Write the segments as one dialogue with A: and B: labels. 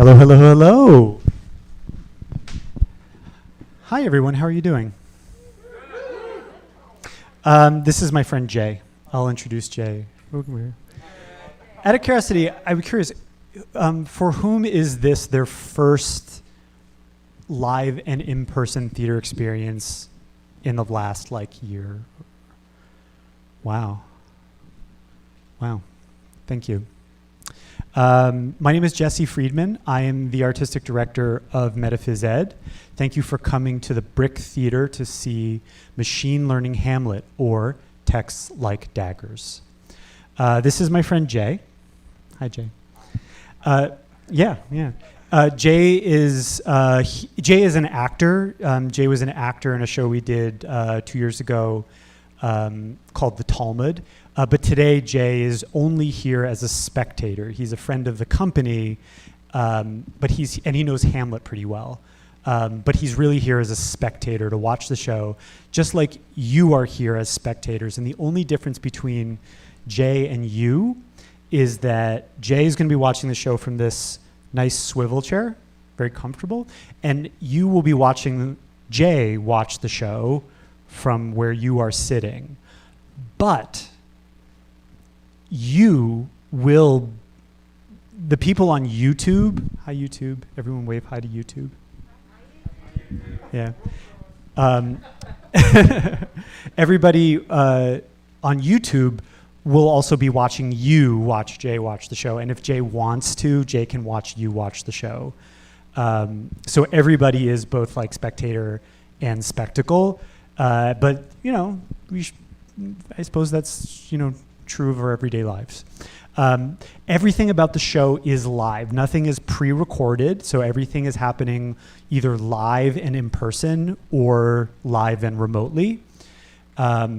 A: Hello, hello, hello. Hi, everyone. How are you doing? This is my friend Jay. I'll introduce Jay. Out of curiosity, I'm curious, for whom is this their first live and in-person theater experience in the last, year? Wow. Wow. Thank you. My name is Jesse Freedman. I am the artistic director of Metaphys Ed. Thank you for coming to the Brick Theater to see Machine Learning Hamlet, or Texts Like Daggers. This is my friend Jay. Hi, Jay. Jay is an actor. Jay was an actor in a show we did 2 years ago called The Talmud. But today, Jay is only here as a spectator. He's a friend of the company, but he knows Hamlet pretty well. But he's really here as a spectator to watch the show, just like you are here as spectators. And the only difference between Jay and you is that Jay is going to be watching the show from this nice swivel chair, very comfortable, and you will be watching Jay watch the show from where you are sitting. But the people on YouTube, hi YouTube, everyone wave hi to YouTube. Yeah. Everybody on YouTube will also be watching you watch Jay watch the show. And if Jay wants to, Jay can watch you watch the show. So everybody is both like spectator and spectacle. But, I suppose that's, true of our everyday lives. Everything about the show is live. Nothing is pre-recorded, so everything is happening either live and in person or live and remotely. Yeah,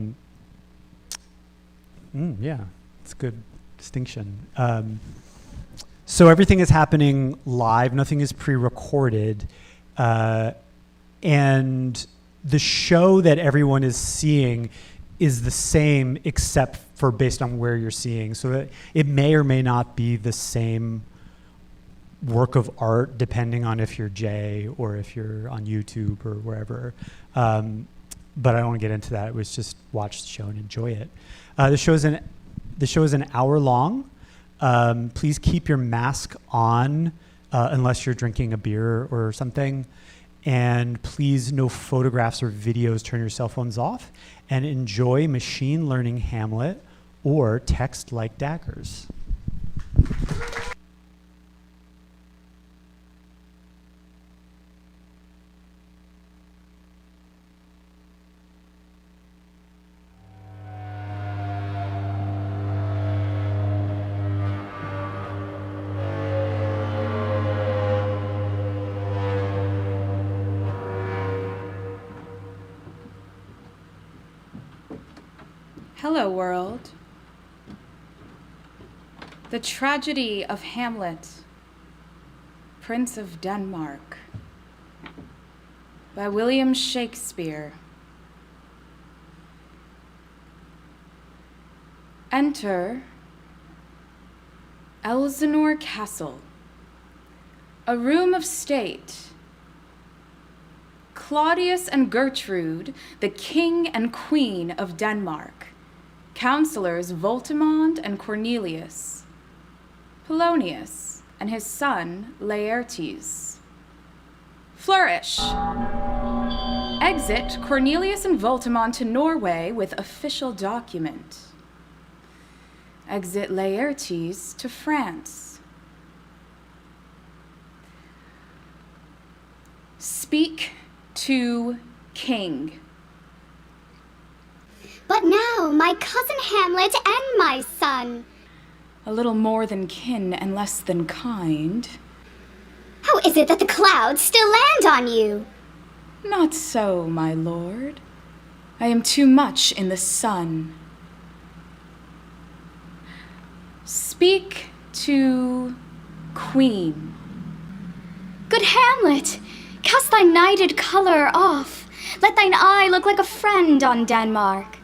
A: it's a good distinction. So everything is happening live. Nothing is pre-recorded. And the show that everyone is seeing is the same except for based on where you're seeing. So that it may or may not be the same work of art depending on if you're Jay or if you're on YouTube or wherever. But I don't want to get into that. It was just watch the show and enjoy it. The show is an hour long. Please keep your mask on unless you're drinking a beer or something. And please, no photographs or videos. Turn your cell phones off and enjoy Machine Learning Hamlet, or Text Like Daggers.
B: Hello, world. The Tragedy of Hamlet, Prince of Denmark, by William Shakespeare. Enter Elsinore Castle, a room of state. Claudius and Gertrude, the king and queen of Denmark. Counselors Voltimand and Cornelius, Polonius and his son Laertes. Flourish. Exit Cornelius and Voltimand to Norway with official document. Exit Laertes to France. Speak to king.
C: But now, my cousin Hamlet and my son.
B: A little more than kin and less than kind.
C: How is it that the clouds still land on you?
B: Not so, my lord. I am too much in the sun. Speak to queen.
C: Good Hamlet, cast thy knighted color off. Let thine eye look like a friend on Denmark.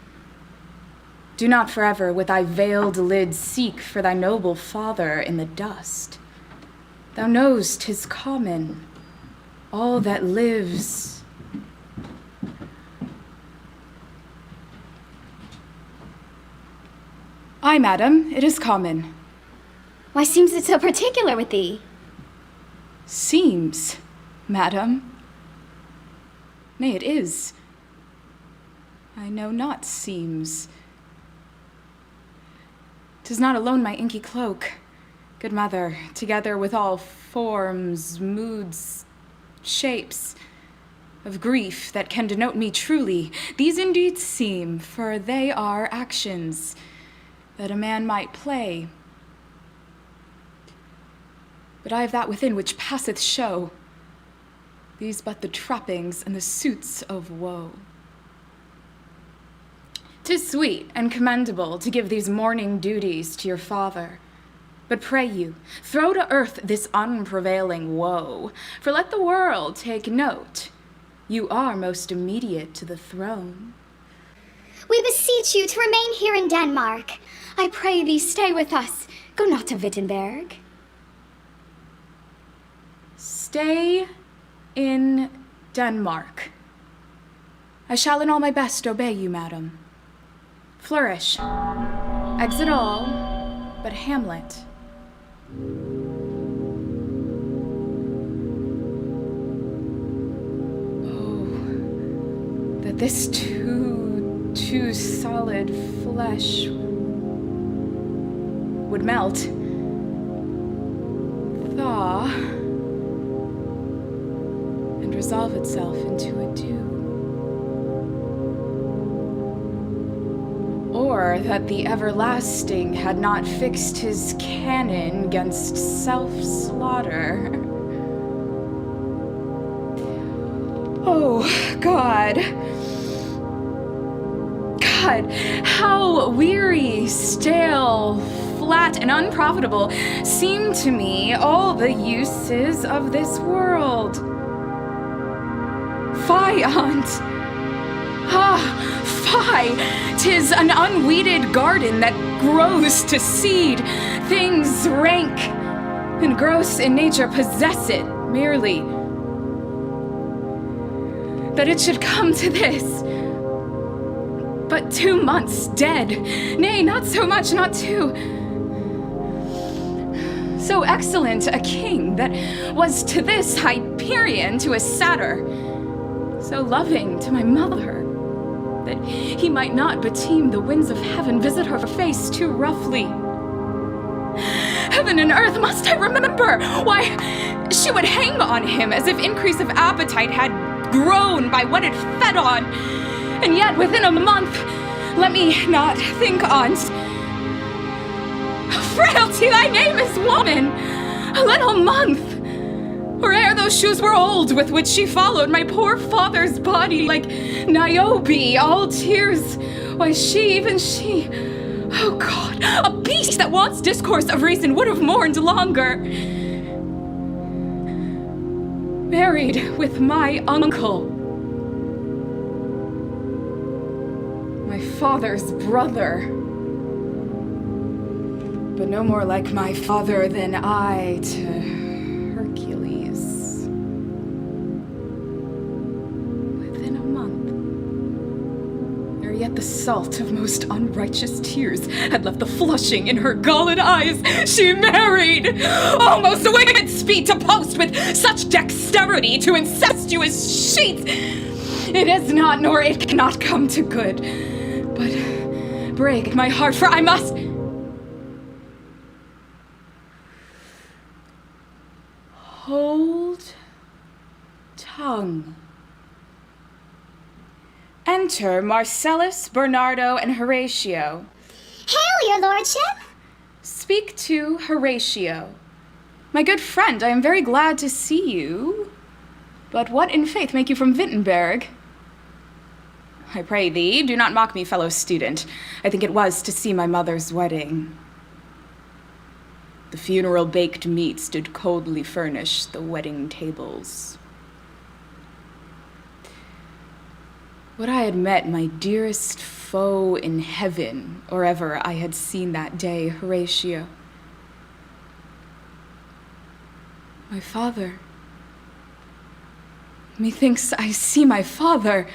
B: Do not forever with thy veiled lids seek for thy noble father in the dust. Thou know'st 'tis common, all that lives. Aye, madam, it is common.
C: Why seems it so particular with thee?
B: Seems, madam. Nay, it is. I know not seems. 'Tis not alone my inky cloak, good mother, together with all forms, moods, shapes of grief that can denote me truly. These indeed seem, for they are actions that a man might play. But I have that within which passeth show, these but the trappings and the suits of woe. 'Tis sweet and commendable to give these mourning duties to your father, but pray you, throw to earth this unprevailing woe, for let the world take note, you are most immediate to the throne.
C: We beseech you to remain here in Denmark. I pray thee stay with us. Go not to Wittenberg.
B: Stay in Denmark. I shall in all my best obey you, madam. Flourish. Exit all but Hamlet. Oh, that this too solid flesh would melt, thaw, and resolve itself into a dew. Or that the everlasting had not fixed his cannon 'gainst self-slaughter. Oh, God, how weary, stale, flat, and unprofitable seem to me all the uses of this world. Fie, aunt! Fie! 'Tis an unweeded garden that grows to seed. Things rank and gross in nature possess it merely. That it should come to this. But 2 months dead. Nay, not so much, not 2. So excellent a king that was to this Hyperion to a satyr. So loving to my mother, that he might not beteem the winds of heaven visit her face too roughly. Heaven and earth, must I remember? Why, she would hang on him as if increase of appetite had grown by what it fed on. And yet within a month, let me not think on't. Frailty, thy name is woman. A little month. Or ere those shoes were old with which she followed my poor father's body like Niobe, all tears. Why, even she, oh God, a beast that wants discourse of reason would have mourned longer. Married with my uncle, my father's brother, but no more like my father than I to Hercules. Within a month, ere yet the salt of most unrighteous tears had left the flushing in her galled eyes, she married! Almost wicked speed to post with such dexterity to incestuous sheets! It is not, nor it cannot come to good. But break my heart, for I must... Hold tongue. Enter Marcellus, Bernardo, and Horatio.
C: Hail, your lordship!
B: Speak to Horatio. My good friend, I am very glad to see you. But what in faith make you from Wittenberg? I pray thee, do not mock me, fellow student. I think it was to see my mother's wedding. The funeral baked meats did coldly furnish the wedding tables. Would I had met my dearest foe in heaven, or ever I had seen that day, Horatio. My father. Methinks I see my father.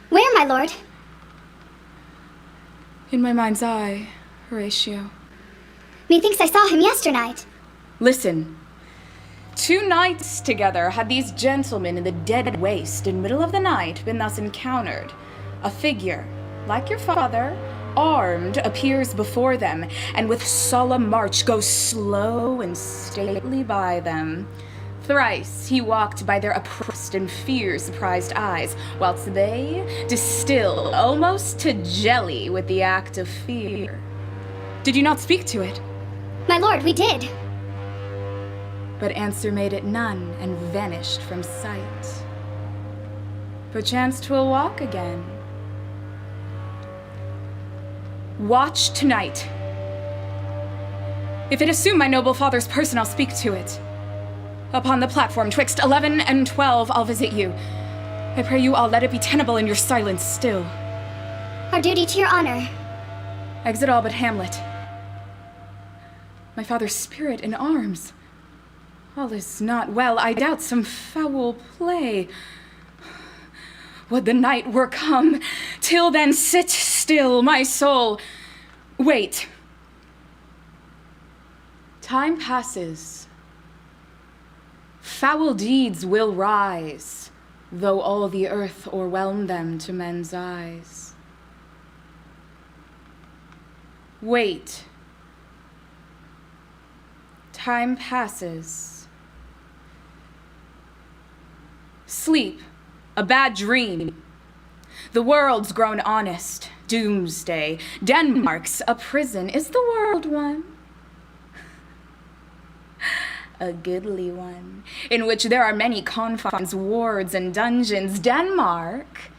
C: Where, my lord?
B: In my mind's eye, Horatio.
C: Methinks I saw him yesternight.
B: Listen. 2 nights together had these gentlemen in the dead waste in middle of the night been thus encountered. A figure, like your father, armed, appears before them, and with solemn march goes slow and stately by them. Thrice he walked by their oppressed and fear-surprised eyes, whilst they distill almost to jelly with the act of fear. Did you not speak to it?
C: My lord, we did.
B: But answer made it none, and vanished from sight. Perchance 'twill walk again. Watch tonight. If it assume my noble father's person, I'll speak to it. Upon the platform, twixt 11 and 12, I'll visit you. I pray you all, let it be tenable in your silence still.
C: Our duty to your honor.
B: Exit all but Hamlet. My father's spirit in arms. All is not well, I doubt some foul play. Would the night were come, till then sit still, my soul. Wait. Time passes. Foul deeds will rise, though all the earth o'erwhelm them to men's eyes. Wait. Time passes. Sleep, a bad dream. The world's grown honest, doomsday. Denmark's a prison. Is the world one? A goodly one, in which there are many confines, wards, and dungeons, Denmark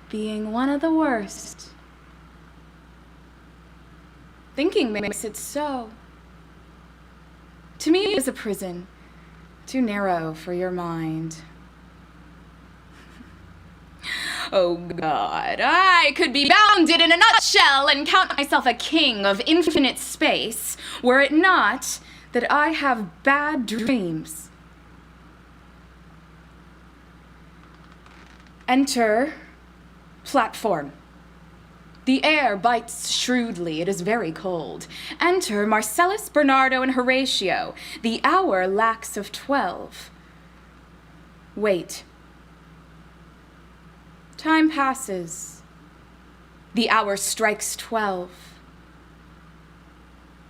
B: being one of the worst. Thinking makes it so. To me it is a prison, too narrow for your mind. Oh God, I could be bounded in a nutshell and count myself a king of infinite space, were it not that I have bad dreams. Enter platform. The air bites shrewdly, it is very cold. Enter Marcellus, Bernardo, and Horatio. The hour lacks of 12. Wait. Time passes. The hour strikes 12.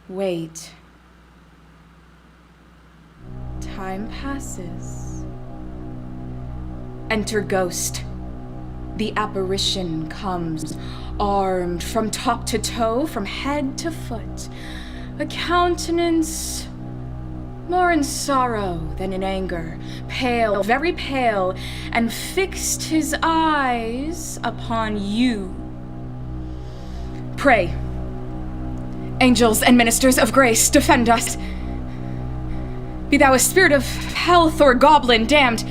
B: Wait. Time passes. Enter Ghost. The apparition comes, armed from top to toe, from head to foot. A countenance more in sorrow than in anger, pale, very pale, and fixed his eyes upon you. Pray, angels and ministers of grace, defend us. Be thou a spirit of health or goblin damned,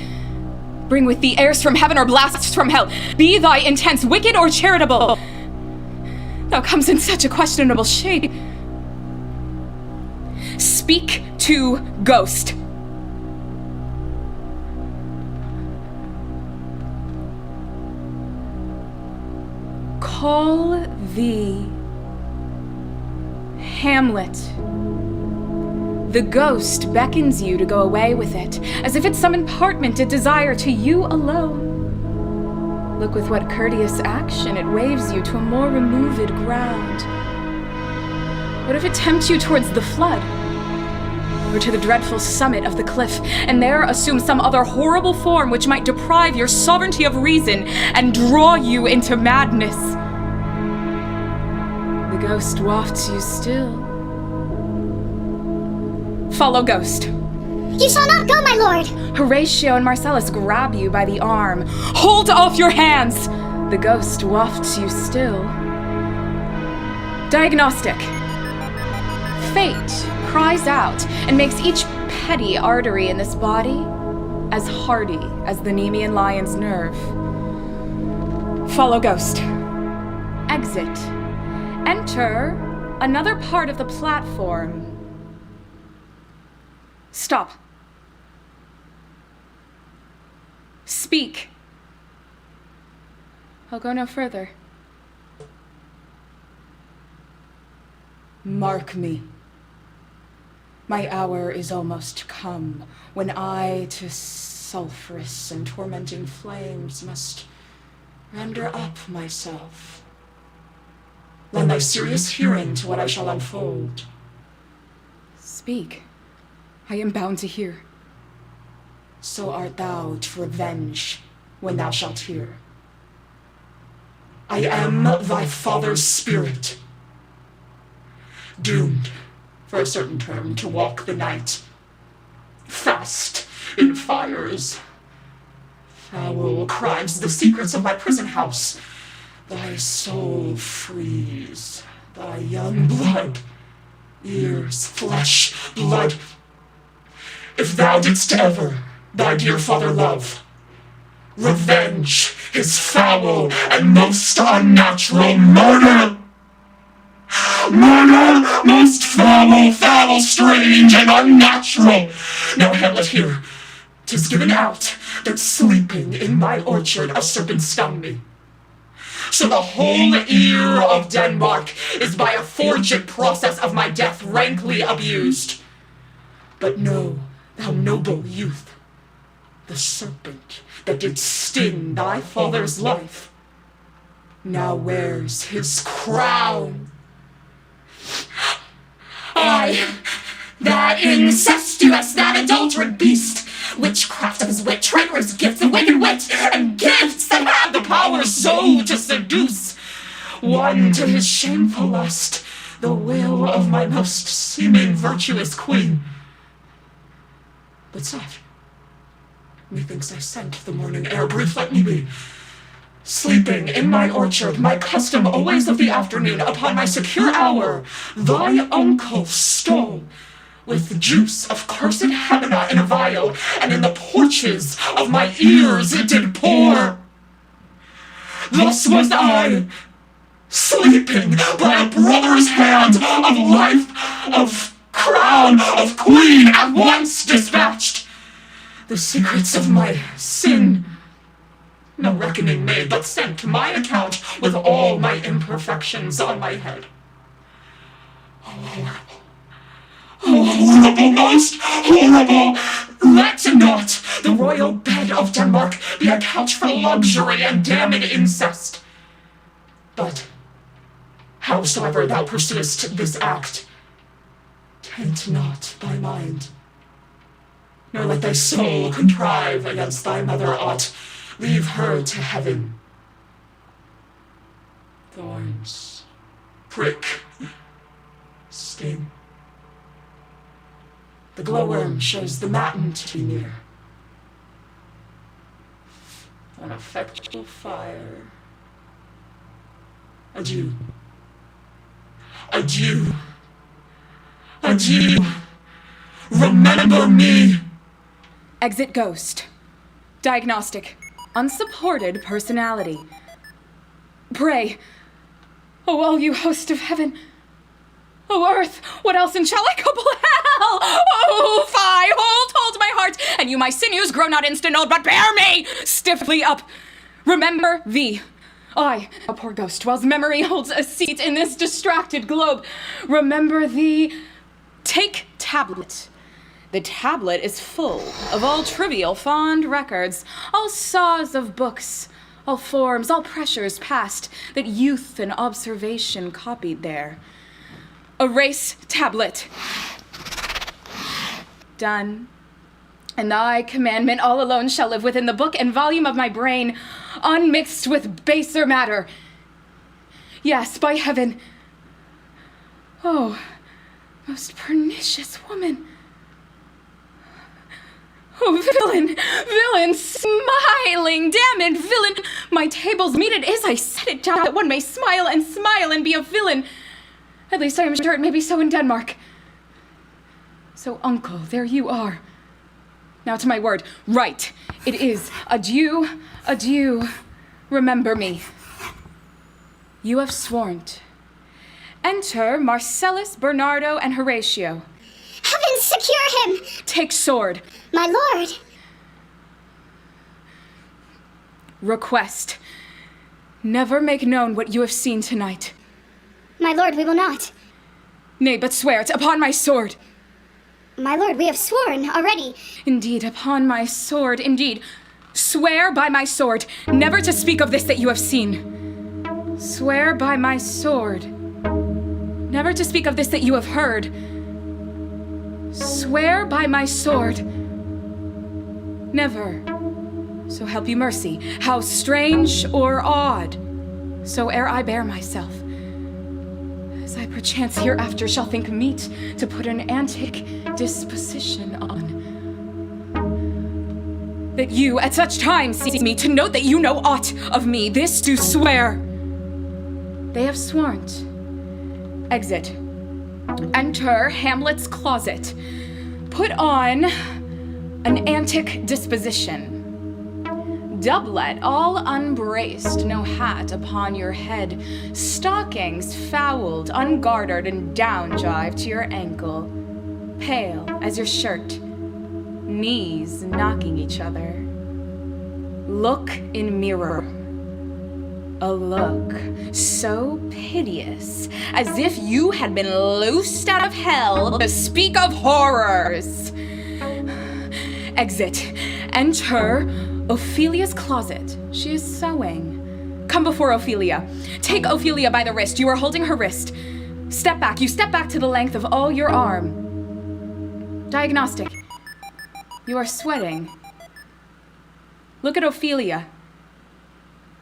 B: bring with thee airs from heaven or blasts from hell. Be thy intents wicked or charitable. Thou comes in such a questionable shape. Speak to Ghost. Call thee Hamlet. The ghost beckons you to go away with it, as if it's some impartment it desire to you alone. Look with what courteous action it waves you to a more removed ground. What if it tempts you towards the flood, or to the dreadful summit of the cliff, and there assume some other horrible form which might deprive your sovereignty of reason and draw you into madness? The ghost wafts you still. Follow Ghost.
C: You shall not go, my lord!
B: Horatio and Marcellus grab you by the arm. Hold off your hands! The ghost wafts you still. Diagnostic. Fate cries out and makes each petty artery in this body as hardy as the Nemean lion's nerve. Follow Ghost. Exit. Enter another part of the platform. Stop. Speak. I'll go no further. Mark me. My hour is almost come, when I to sulphurous and tormenting flames must render up myself. Lend thy serious hearing to what I shall unfold. Speak. I am bound to hear. So art thou to revenge when thou shalt hear. I am thy father's spirit, doomed for a certain term to walk the night, fast in fires, foul crimes, the secrets of my prison house. Thy soul frees, thy young blood, ears, flesh, blood. If thou didst ever thy dear father love, revenge his foul and most unnatural murder. Murder most foul, foul, strange, and unnatural. Now Hamlet here, 'tis given out that sleeping in my orchard a serpent stung me. So the whole ear of Denmark is by a forged process of my death rankly abused. But know, thou noble youth, the serpent that did sting thy father's life now wears his crown. I, that incestuous, that adulterate beast, witchcraft of his wit, traitorous gifts of wicked wit, and gifts that have the power so to seduce, won to his shameful lust the will of my most seeming virtuous queen. But soft, methinks I scent the morning air, brief let me be. Sleeping in my orchard, my custom always of the afternoon, upon my secure hour, thy uncle stole, with juice of cursed Helena in a vial, and in the porches of my ears it did pour. Thus was I, sleeping by a brother's hand, of life, of crown, of queen, at once dispatched. The secrets of my sin, no reckoning made, but sent to my account with all my imperfections on my head. Oh, horrible. Oh, horrible, most horrible! Let not the royal bed of Denmark be a couch for luxury and damned incest. But, howsoever thou pursuest this act, taint not thy mind, nor let thy soul contrive against thy mother aught. Leave her to heaven. Thorns, prick, sting. The glowworm shows the matin to be near. An effectual fire. Adieu. Adieu. Adieu. Remember me. Exit ghost. Diagnostic. Unsupported personality. Pray, oh, all you host of heaven, oh, earth, what else inshallacable hell? Oh, fie, hold my heart, and you my sinews grow not instant old, but bear me stiffly up. Remember thee. I, a poor ghost, whilst memory holds a seat in this distracted globe. Remember thee. Take tablet. The tablet is full of all trivial fond records, all saws of books, all forms, all pressures past, that youth and observation copied there. Erase tablet. Done. And thy commandment all alone shall live within the book and volume of my brain, unmixed with baser matter. Yes, by heaven. Oh, most pernicious woman. Oh, villain, smiling, damned villain! My table's meat it is, I set it down that one may smile and be a villain. At least I am sure it may be so in Denmark. So, uncle, there you are. Now to my word. Right, it is. Adieu, adieu. Remember me. You have sworn't. Enter Marcellus, Bernardo, and Horatio.
C: Heaven secure him!
B: Take sword.
C: My lord.
B: request. Never make known what you have seen tonight.
C: My lord, we will not.
B: Nay, but swear it upon my sword.
C: My lord, we have sworn already.
B: Indeed, upon my sword, indeed. Swear by my sword, never to speak of this that you have seen. Swear by my sword, never to speak of this that you have heard. Swear by my sword, never, so help you mercy, how strange or odd, soe'er I bear myself, as I perchance hereafter shall think meet to put an antic disposition on. That you at such times see me, to note that you know aught of me, this do swear. They have sworn't. Exit. Enter Hamlet's closet. Put on an antic disposition. Doublet all unbraced, no hat upon your head, stockings fouled, ungartered, and down-jived to your ankle, pale as your shirt, knees knocking each other. Look in mirror. A look so piteous, as if you had been loosed out of hell to speak of horrors. Exit. Enter Ophelia's closet. She is sewing. Come before Ophelia. Take Ophelia by the wrist. You are holding her wrist. Step back. You step back to the length of all your arm. Diagnostic. You are sweating. Look at Ophelia.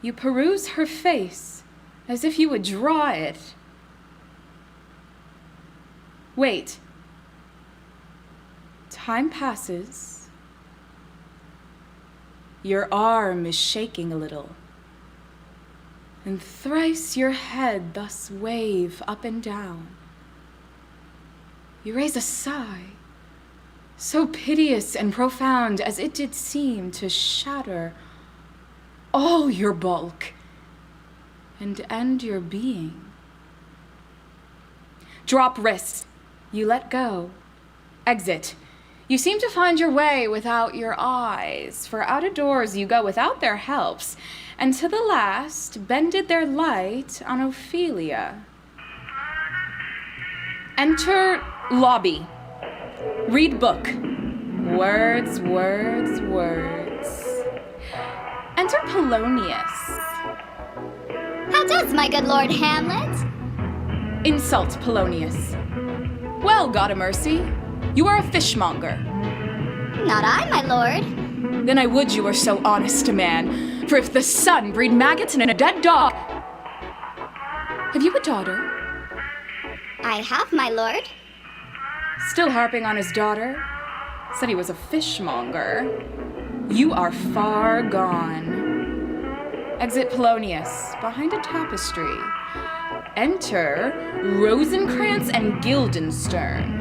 B: You peruse her face as if you would draw it. Wait. Time passes. Your arm is shaking a little, and thrice your head thus wave up and down. You raise a sigh, so piteous and profound as it did seem to shatter all your bulk and end your being. Drop wrist. You let go. Exit. You seem to find your way without your eyes, for out of doors you go without their helps, and to the last bended their light on Ophelia. Enter lobby. Read book. Words, words, words. Enter Polonius.
C: How does my good Lord Hamlet?
B: Insult Polonius. Well, God a mercy, you are a fishmonger.
C: Not I, my lord.
B: Then I would you were so honest a man, for if the sun breed maggots in a dead dog... Have you a daughter?
C: I have, my lord.
B: Still harping on his daughter? Said he was a fishmonger. You are far gone. Exit Polonius, behind a tapestry. Enter Rosencrantz and Guildenstern.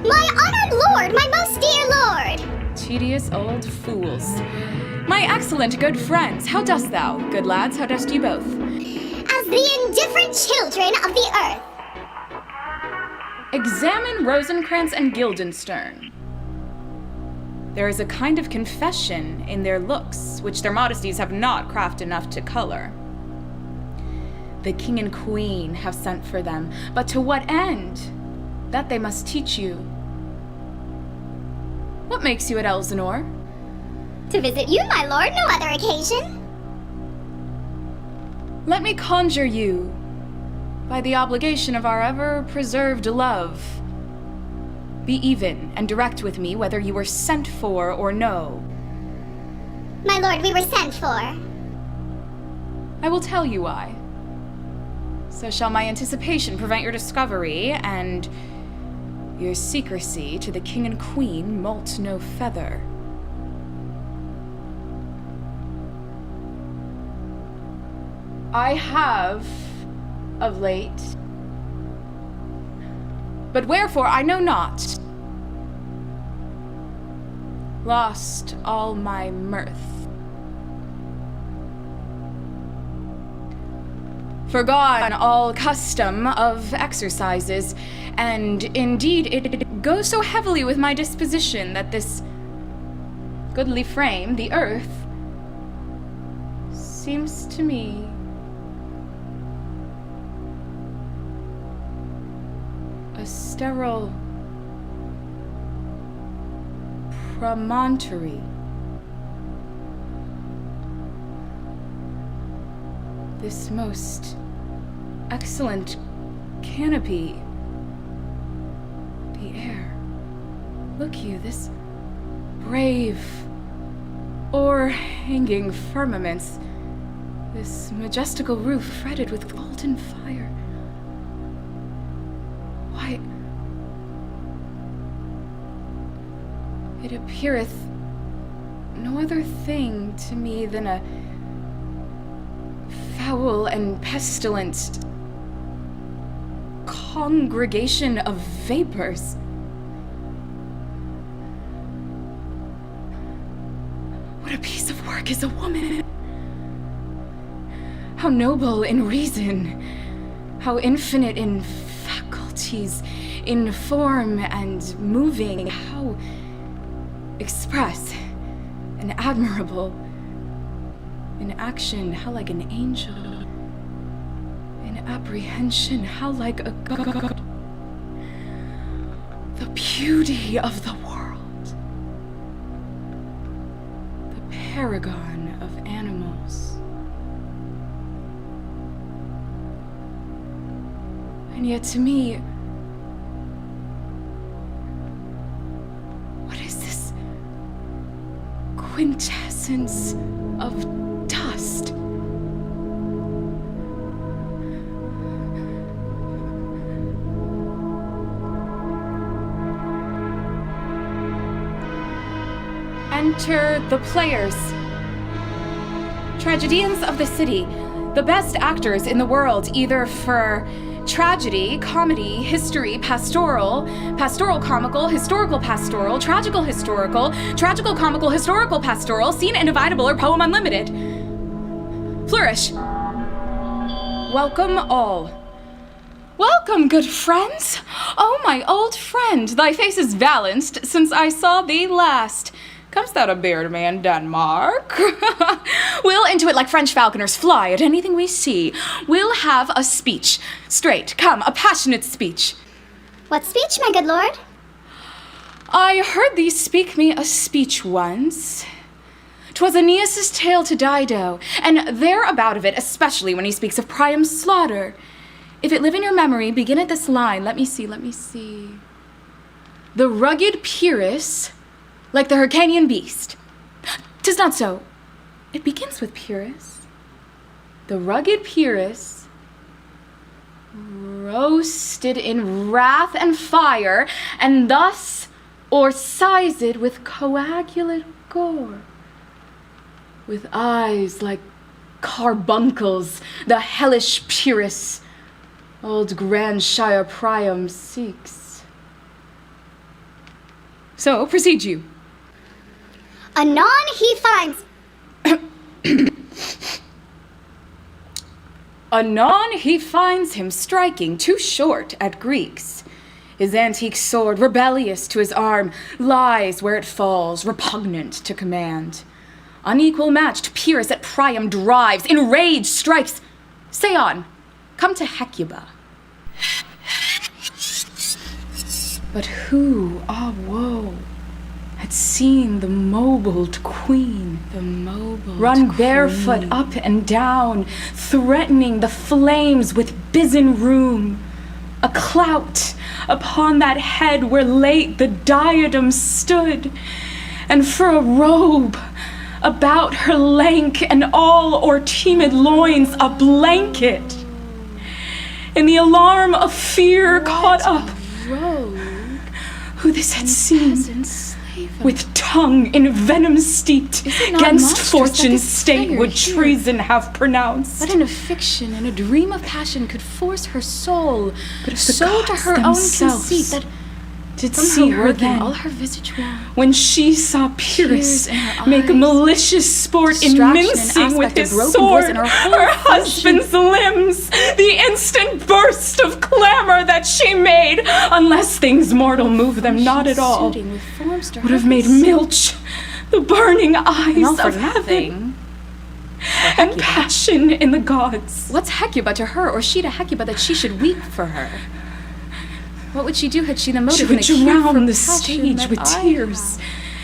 C: My honored lord, my most dear lord!
B: Tedious old fools. My excellent good friends, how dost thou? Good lads, how dost you both?
C: As the indifferent children of the earth.
B: Examine Rosencrantz and Guildenstern. There is a kind of confession in their looks, which their modesties have not craft enough to color. The king and queen have sent for them, but to what end? That they must teach you. What makes you at Elsinore?
C: To visit you, my lord, no other occasion.
B: Let me conjure you, by the obligation of our ever-preserved love, be even and direct with me whether you were sent for or no.
C: My lord, we were sent for.
B: I will tell you why. So shall my anticipation prevent your discovery, and your secrecy to the king and queen moult no feather. I have, of late, but wherefore I know not, lost all my mirth. Forgone all custom of exercises, and indeed it goes so heavily with my disposition that this goodly frame, the earth, seems to me a sterile promontory. This most excellent canopy. The air. Look you, this brave, o'erhanging firmaments. This majestical roof fretted with golden fire. Why, it appeareth no other thing to me than a foul and pestilent congregation of vapors. What a piece of work is a woman! How noble in reason, how infinite in faculties, in form and moving, how express and admirable. In action, how like an angel. In apprehension, how like a god. The beauty of the world. The paragon of animals. And yet to me, what is this quintessence of dust? Enter the players. Tragedians of the city, the best actors in the world, either for tragedy, comedy, history, pastoral, pastoral comical, historical pastoral, tragical historical, tragical comical, historical pastoral, scene individable, or poem unlimited. Flourish. Welcome all. Welcome, good friends. Oh, my old friend, thy face is valanced since I saw thee last. Comest thou to beard me in Denmark? We'll into it like French falconers fly at anything we see. We'll have a speech. Straight, come, a passionate speech.
C: What speech, my good lord?
B: I heard thee speak me a speech once. 'Twas Aeneas' tale to Dido, and thereabout of it, especially when he speaks of Priam's slaughter. If it live in your memory, begin at this line. Let me see. The rugged Pyrrhus, like the Hyrcanian beast. 'Tis not so. It begins with Pyrrhus. The rugged Pyrrhus, roasted in wrath and fire, and thus o'ersized with coagulate gore. With eyes like carbuncles, the hellish Pyrrhus, old Grandshire Priam seeks. So, proceed you.
C: Anon he finds...
B: Anon he finds him striking too short at Greeks. His antique sword, rebellious to his arm, lies where it falls, repugnant to command. Unequal matched Pyrrhus at Priam drives, in rage strikes. Say on, come to Hecuba. But who, ah woe, had seen the mobiled queen, run barefoot up and down, threatening the flames with bisen room, a clout upon that head where late the diadem stood, and for a robe about her lank and all o'er timid loins a blanket. In the alarm of fear caught up, who this had seen, with tongue in venom steeped, 'gainst fortune's state would treason have pronounced. But in a fiction, in a dream of passion, could force her soul so to her own conceit that did see her then, all her visage when she saw Pyrrhus make malicious sport in mincing with his sword her husband's limbs, the instant burst of clamor that she made, unless things mortal move them not at all, would have made milch the burning eyes of heaven. and passion in the gods. What's Hecuba to her, or she to Hecuba, that she should weep for her? What would she do had she the motive?
D: She would drown the stage with tears,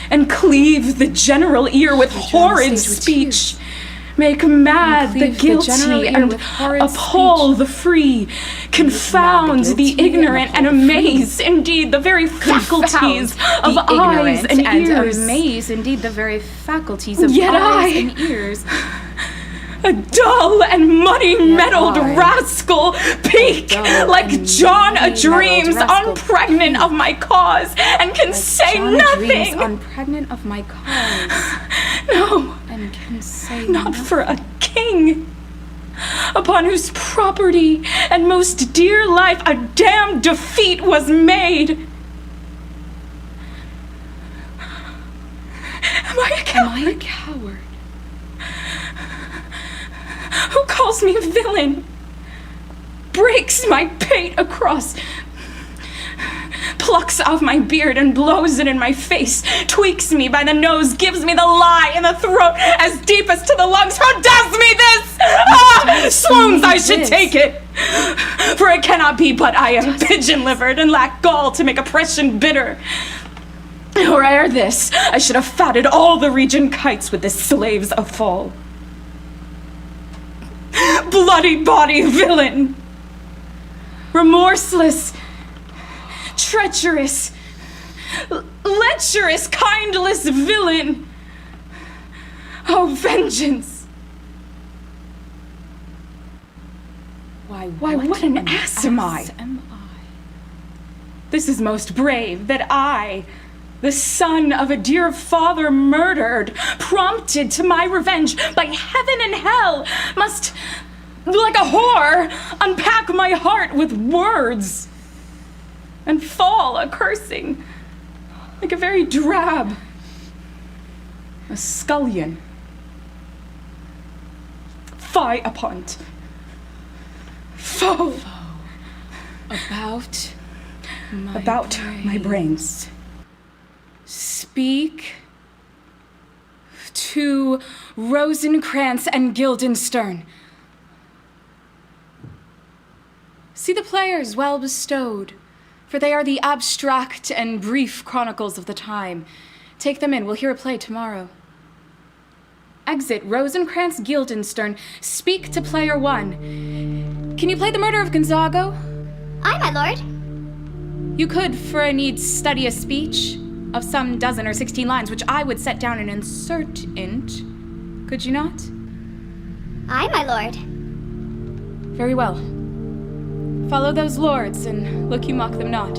D: and cleave the general ear with horrid speech. Make mad the guilty and appall the free, confound the ignorant and amaze indeed the very faculties of eyes and ears.
B: Amaze indeed the very faculties of eyes and ears.
D: A dull and muddy-meddled rascal, peak like John a dreams, unpregnant of my cause, and can say nothing.
B: Unpregnant of my cause.
D: No,
B: and can say
D: not
B: nothing.
D: for a king, upon whose property and most dear life a damned defeat was made. Am I a coward?
B: Am I a coward?
D: Who calls me a villain, breaks my pate across, plucks off my beard and blows it in my face, tweaks me by the nose, gives me the lie in the throat as deep as to the lungs. Who does me this? Swoons I should take it, for it cannot be but I am pigeon-livered and lack gall to make oppression bitter. Or ere this, I should have fatted all the region kites with this slave's affall. Bloody body villain, remorseless, treacherous, lecherous, kindless villain. Oh, vengeance!
B: Why,
D: what an ass am I? This is most brave, that I, the son of a dear father murdered, prompted to my revenge by heaven and hell, must, like a whore, unpack my heart with words and fall a-cursing like a very drab, a scullion. Fie upon't. Foe.
B: About
D: my brains.
B: Speak to Rosencrantz and Guildenstern. See the players well bestowed, for they are the abstract and brief chronicles of the time. Take them in, we'll hear a play tomorrow. Exit Rosencrantz, Guildenstern. Speak to player 1. Can you play the murder of Gonzago?
C: Aye, my lord.
B: You could, for a need, study a speech of some 12 or 16 lines, which I would set down and insert int. Could you not?
C: Aye, my lord.
B: Very well. Follow those lords, and look you mock them not.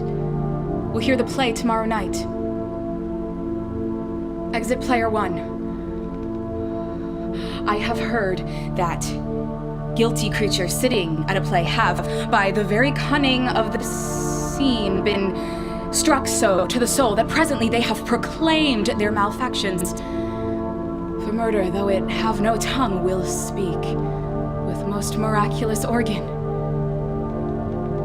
B: We'll hear the play tomorrow night. Exit player 1. I have heard that guilty creatures sitting at a play have, by the very cunning of the scene, been struck so to the soul that presently they have proclaimed their malefactions. For murder, though it have no tongue, will speak with most miraculous organ.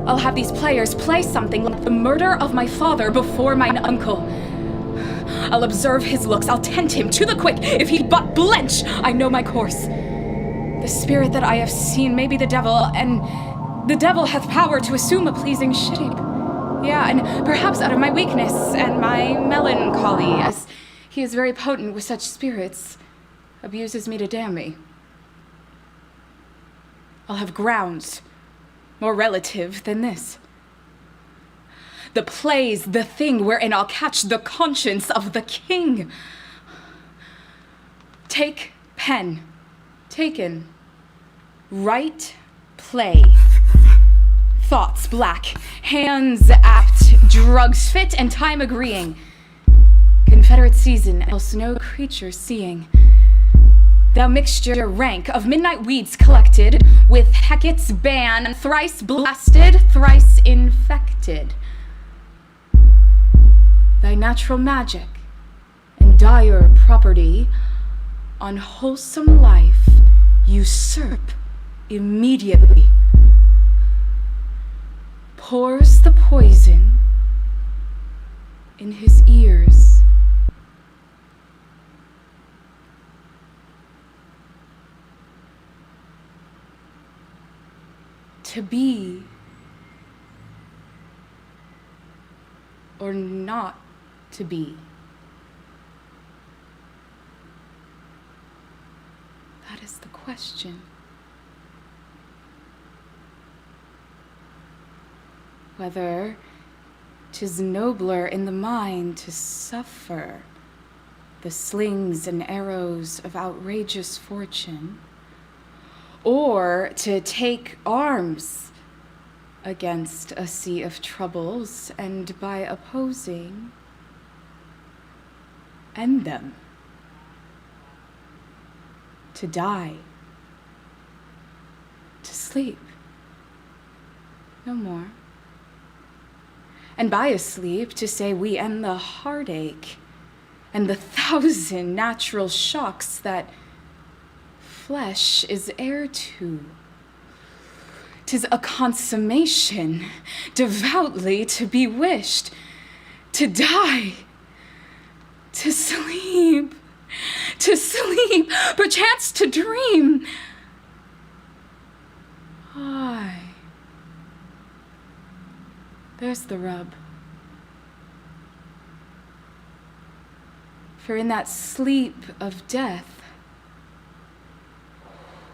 B: I'll have these players play something like the murder of my father before mine uncle. I'll observe his looks, I'll tend him to the quick. If he but blench, I know my course. The spirit that I have seen may be the devil, and the devil hath power to assume a pleasing shape. Yeah, and perhaps out of my weakness and my melancholy, as he is very potent with such spirits, abuses me to damn me. I'll have grounds more relative than this. The play's the thing wherein I'll catch the conscience of the king. Take pen. Taken. Write play. Thoughts black. Hands apt. Drugs fit and time agreeing. Confederate season, else no creature seeing. Thou mixture rank of midnight weeds collected, with Hecate's ban, thrice blasted, thrice infected. Thy natural magic and dire property on wholesome life usurp immediately. Pours the poison in his ears. to be or not to be? That is the question. Whether 'tis nobler in the mind to suffer the slings and arrows of outrageous fortune, or to take arms against a sea of troubles, and by opposing, end them. To die. To sleep. No more. And by a sleep, to say we end the heartache and the 1,000 natural shocks that flesh is heir to. 'Tis a consummation devoutly to be wished, to die, to sleep, perchance to dream. Aye, there's the rub. For in that sleep of death,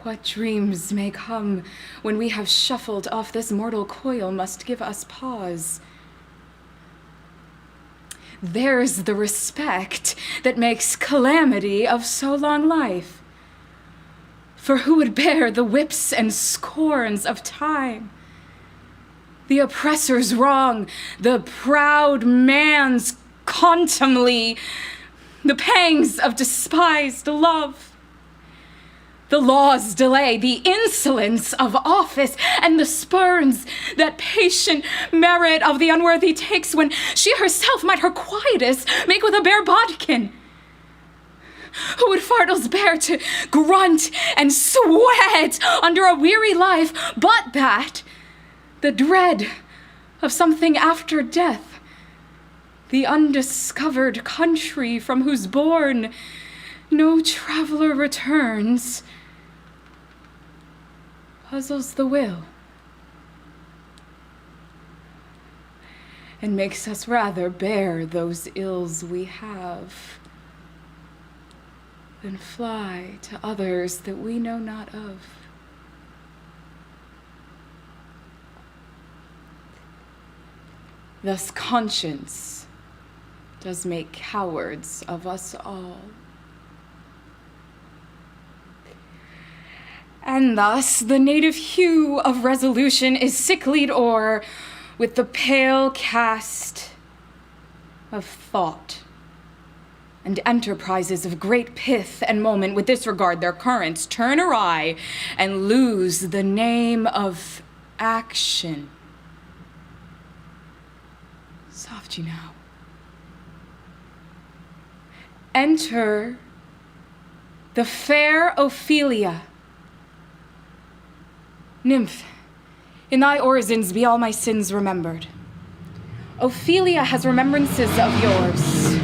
B: what dreams may come when we have shuffled off this mortal coil must give us pause. There's the respect that makes calamity of so long life. For who would bear the whips and scorns of time? The oppressor's wrong, the proud man's contumely, the pangs of despised love, the law's delay, the insolence of office, and the spurns that patient merit of the unworthy takes when she herself might her quietest make with a bare bodkin. Who would fardels bear to grunt and sweat under a weary life, but that the dread of something after death, the undiscovered country from whose bourne no traveler returns, puzzles the will and makes us rather bear those ills we have than fly to others that we know not of. Thus conscience does make cowards of us all. And thus the native hue of resolution is sicklied o'er with the pale cast of thought, and enterprises of great pith and moment with disregard their currents turn awry and lose the name of action. Soft you now. Enter the fair Ophelia. Nymph, in thy orisons be all my sins remembered. Ophelia has remembrances of yours.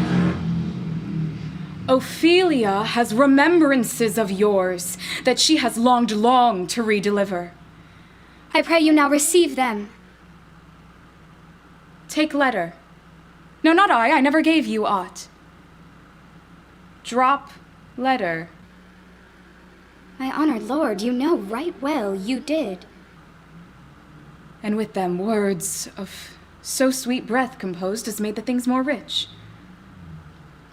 B: Ophelia has remembrances of yours that she has longed long to redeliver.
C: I pray you now receive them.
B: Take letter. No, not I never gave you aught. Drop letter.
C: My honored lord, you know right well you did.
B: And with them words of so sweet breath composed as made the things more rich.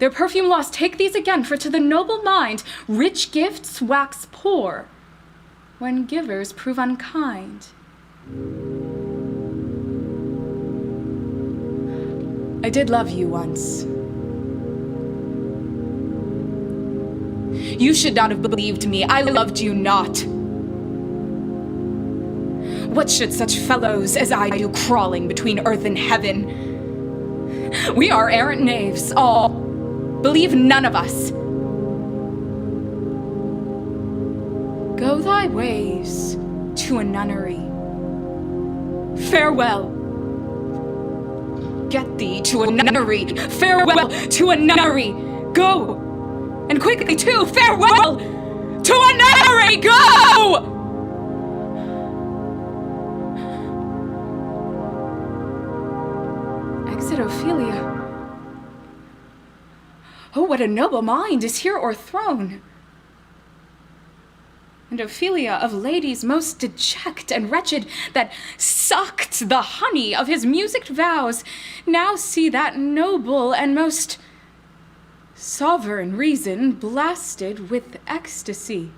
B: Their perfume lost, take these again, for to the noble mind rich gifts wax poor when givers prove unkind. I did love you once. You should not have believed me. I loved you not. What should such fellows as I do crawling between earth and heaven? We are errant knaves, all. Believe none of us. Go thy ways to a nunnery. Farewell. Get thee to a nunnery. Farewell to a nunnery. Go. And quickly too. Farewell to a nunnery. Go! Exit, Ophelia. Oh, what a noble mind is here o'erthrown! And Ophelia, of ladies most deject and wretched, that sucked the honey of his musicked vows, now see that noble and most sovereign reason blasted with ecstasy.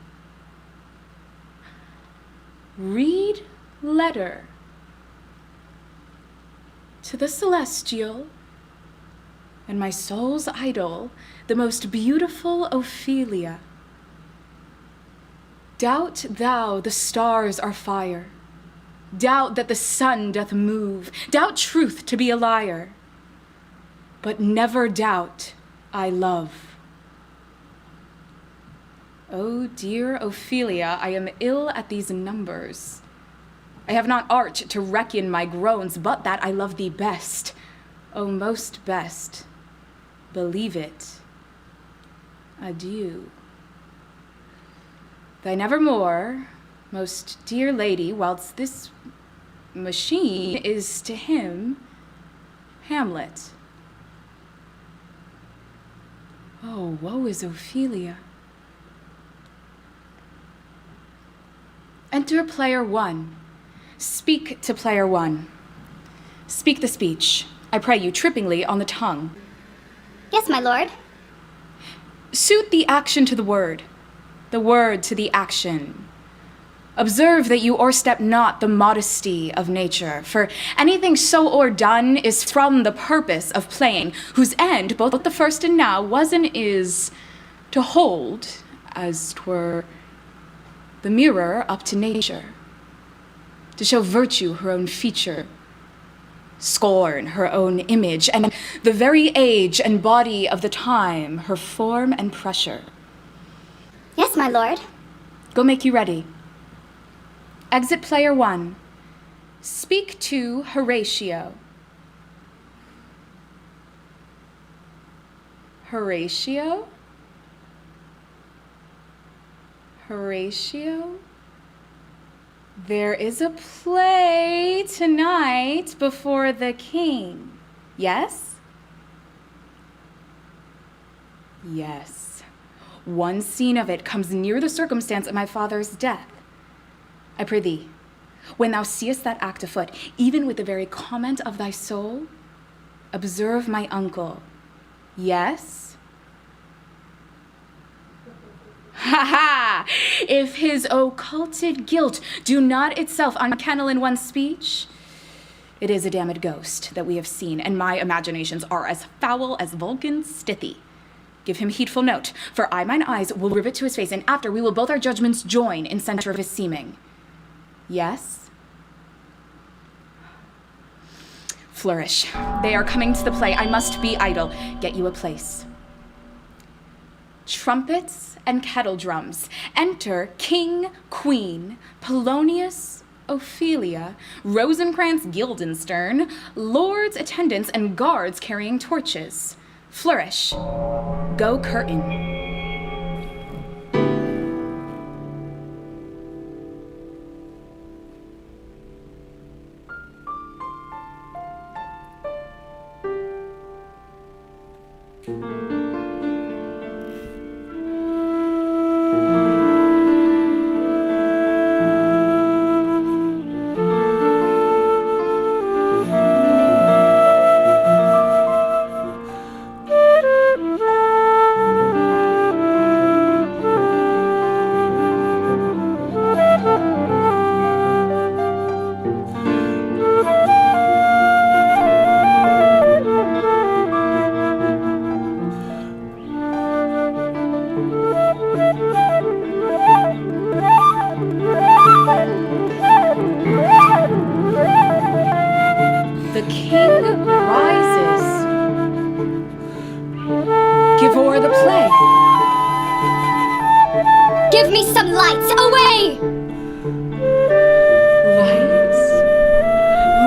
B: Read letter to the celestial and my soul's idol, the most beautiful Ophelia. Doubt thou the stars are fire, doubt that the sun doth move, doubt truth to be a liar, but never doubt I love. Oh, dear Ophelia, I am ill at these numbers. I have not art to reckon my groans, but that I love thee best, O most best. Believe it. Adieu. Thy nevermore, most dear lady, whilst this machine is to him Hamlet. Oh, woe is Ophelia. Enter player one. Speak to player one. Speak the speech, I pray you, trippingly on the tongue.
C: Yes, my lord.
B: Suit the action to the word to the action. Observe that you o'erstep not the modesty of nature, for anything so o'erdone is from the purpose of playing, whose end, both the first and now, was and is, to hold, as 'twere, the mirror up to nature, to show virtue her own feature, scorn her own image, and the very age and body of the time her form and pressure.
C: Yes, my lord.
B: Go make you ready. Exit player one. Speak to Horatio. Horatio? Horatio? There is a play tonight before the king. Yes? Yes. One scene of it comes near the circumstance of my father's death. I pray thee, when thou seest that act afoot, even with the very comment of thy soul, observe my uncle. Yes? Ha ha! If his occulted guilt do not itself unkennel in one speech, it is a damned ghost that we have seen, and my imaginations are as foul as Vulcan's stithy. Give him heedful note, for I mine eyes will rivet to his face, and after we will both our judgments join in censure of his seeming. Yes? Flourish. They are coming to the play. I must be idle. Get you a place. Trumpets and kettle drums. Enter King, Queen, Polonius, Ophelia, Rosencrantz, Guildenstern, lords, attendants, and guards carrying torches. Flourish. Go curtain. The king rises. Give o'er the play.
C: Give me some lights, away!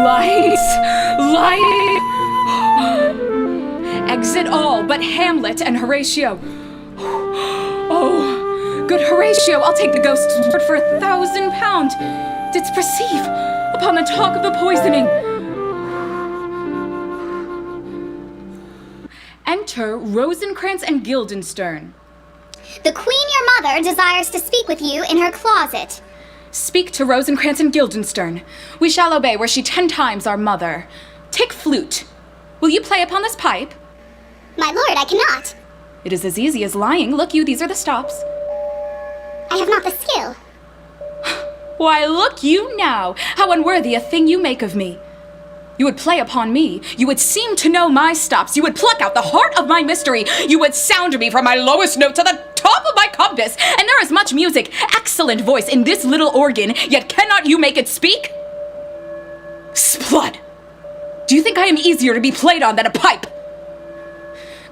B: Lights! Exit all but Hamlet and Horatio. Oh, good Horatio, I'll take the ghost's word for £1,000. Didst perceive upon the talk of the poisoning? Enter Rosencrantz and Guildenstern.
C: The queen, your mother, desires to speak with you in her closet.
B: Speak to Rosencrantz and Guildenstern. We shall obey were she 10 times our mother. Take flute. Will you play upon this pipe?
C: My lord, I cannot.
B: It is as easy as lying. Look you, these are the stops.
C: I have not the skill.
B: Why, look you now, how unworthy a thing you make of me. You would play upon me. You would seem to know my stops. You would pluck out the heart of my mystery. You would sound me from my lowest note to the top of my compass. And there is much music, excellent voice in this little organ, yet cannot you make it speak? Splud! Do you think I am easier to be played on than a pipe?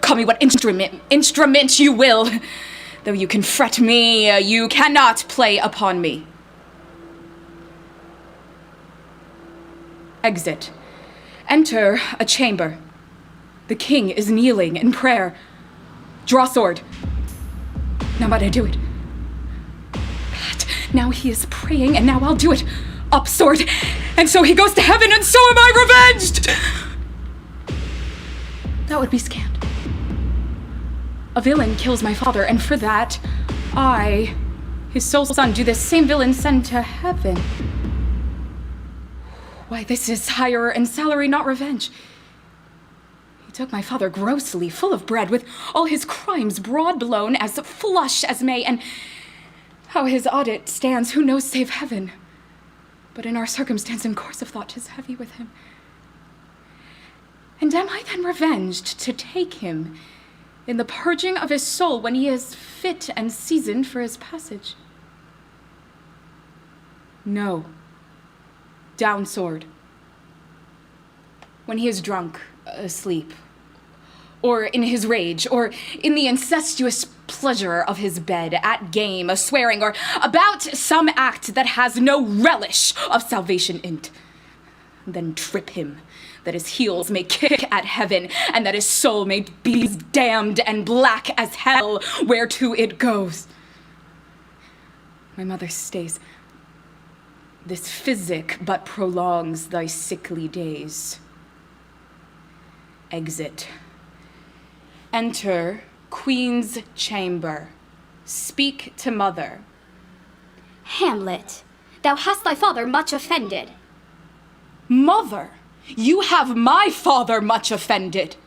B: Call me what instrument you will. Though you can fret me, you cannot play upon me. Exit. Enter a chamber. The king is kneeling in prayer. Draw sword. Now might I do it? But now he is praying, and now I'll do it. Up sword. And so he goes to heaven, and so am I revenged! That would be scant. A villain kills my father, and for that, I, his sole son, do this same villain send to heaven. Why, this is hire and salary, not revenge. He took my father grossly, full of bread, with all his crimes broad blown, as flush as May, and how his audit stands, who knows save heaven? But in our circumstance and course of thought, 'tis heavy with him. And am I then revenged to take him in the purging of his soul when he is fit and seasoned for his passage? No. Down sword. When he is drunk, asleep, or in his rage, or in the incestuous pleasure of his bed, at game, a swearing, or about some act that has no relish of salvation in't, then trip him, that his heels may kick at heaven, and that his soul may be damned and black as hell, whereto it goes. My mother stays. This physic but prolongs thy sickly days. Exit. Enter Queen's chamber. Speak to mother.
C: Hamlet, thou hast thy father much offended.
B: Mother, you have my father much offended.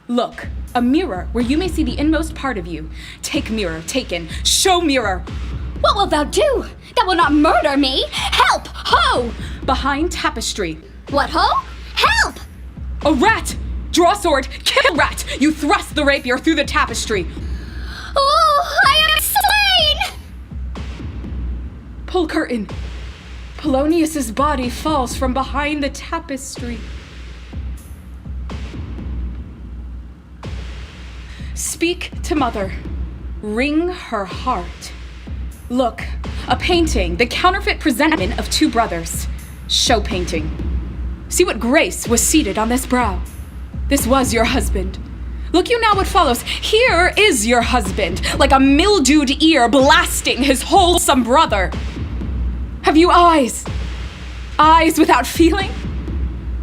B: Look, a mirror where you may see the inmost part of you. Take mirror, taken, show mirror.
C: What wilt thou do? Thou wilt not murder me! Help! Ho!
B: Behind tapestry.
C: What ho? Help!
B: A rat! Draw sword, kill rat! You thrust the rapier through the tapestry.
C: Oh, I am slain!
B: Pull curtain. Polonius's body falls from behind the tapestry. Speak to mother. Wring her heart. Look, a painting, the counterfeit presentment of 2 brothers. Show painting. See what grace was seated on this brow. This was your husband. Look you now what follows. Here is your husband, like a mildewed ear blasting his wholesome brother. Have you eyes? Eyes without feeling?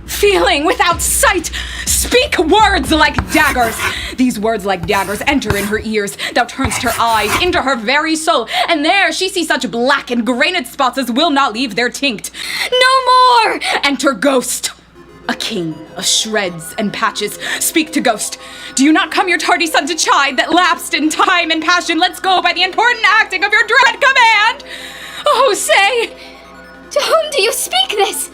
B: Feeling without sight? Speak words like daggers. These words like daggers enter in her ears. Thou turnst her eyes into her very soul, and there she sees such black and grained spots as will not leave their tinct. No more! Enter ghost. A king of shreds and patches. Speak to ghost. Do you not come your tardy son to chide that lapsed in time and passion? Let's go by the important acting of your dread command. Oh, say,
C: To whom do you speak this?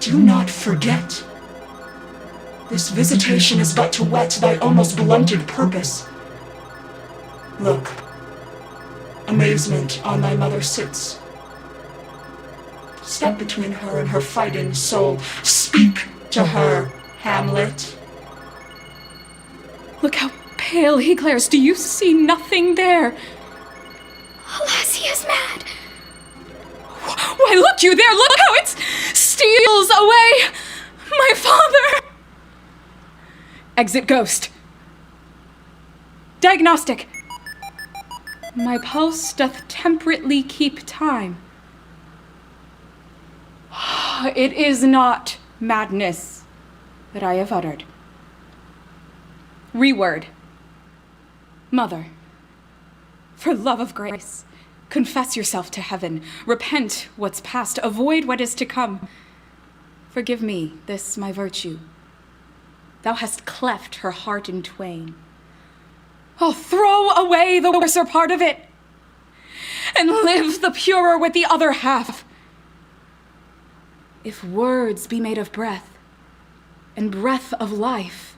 E: Do not forget. This visitation is but to whet thy almost blunted purpose. Look, amazement on thy mother sits. Step between her and her fighting soul. Speak to her, Hamlet.
B: look how pale he glares. Do you see nothing there?
C: Alas, he is mad.
B: Why, look you there. Look how it steals away my father. Exit ghost. Diagnostic. My pulse doth temperately keep time. It is not madness that I have uttered. Reword. Mother, for love of grace, confess yourself to heaven. Repent what's past. Avoid what is to come. Forgive me this my virtue. Thou hast cleft her heart in twain. Oh, throw away the worser part of it, and live the purer with the other half. If words be made of breath, and breath of life,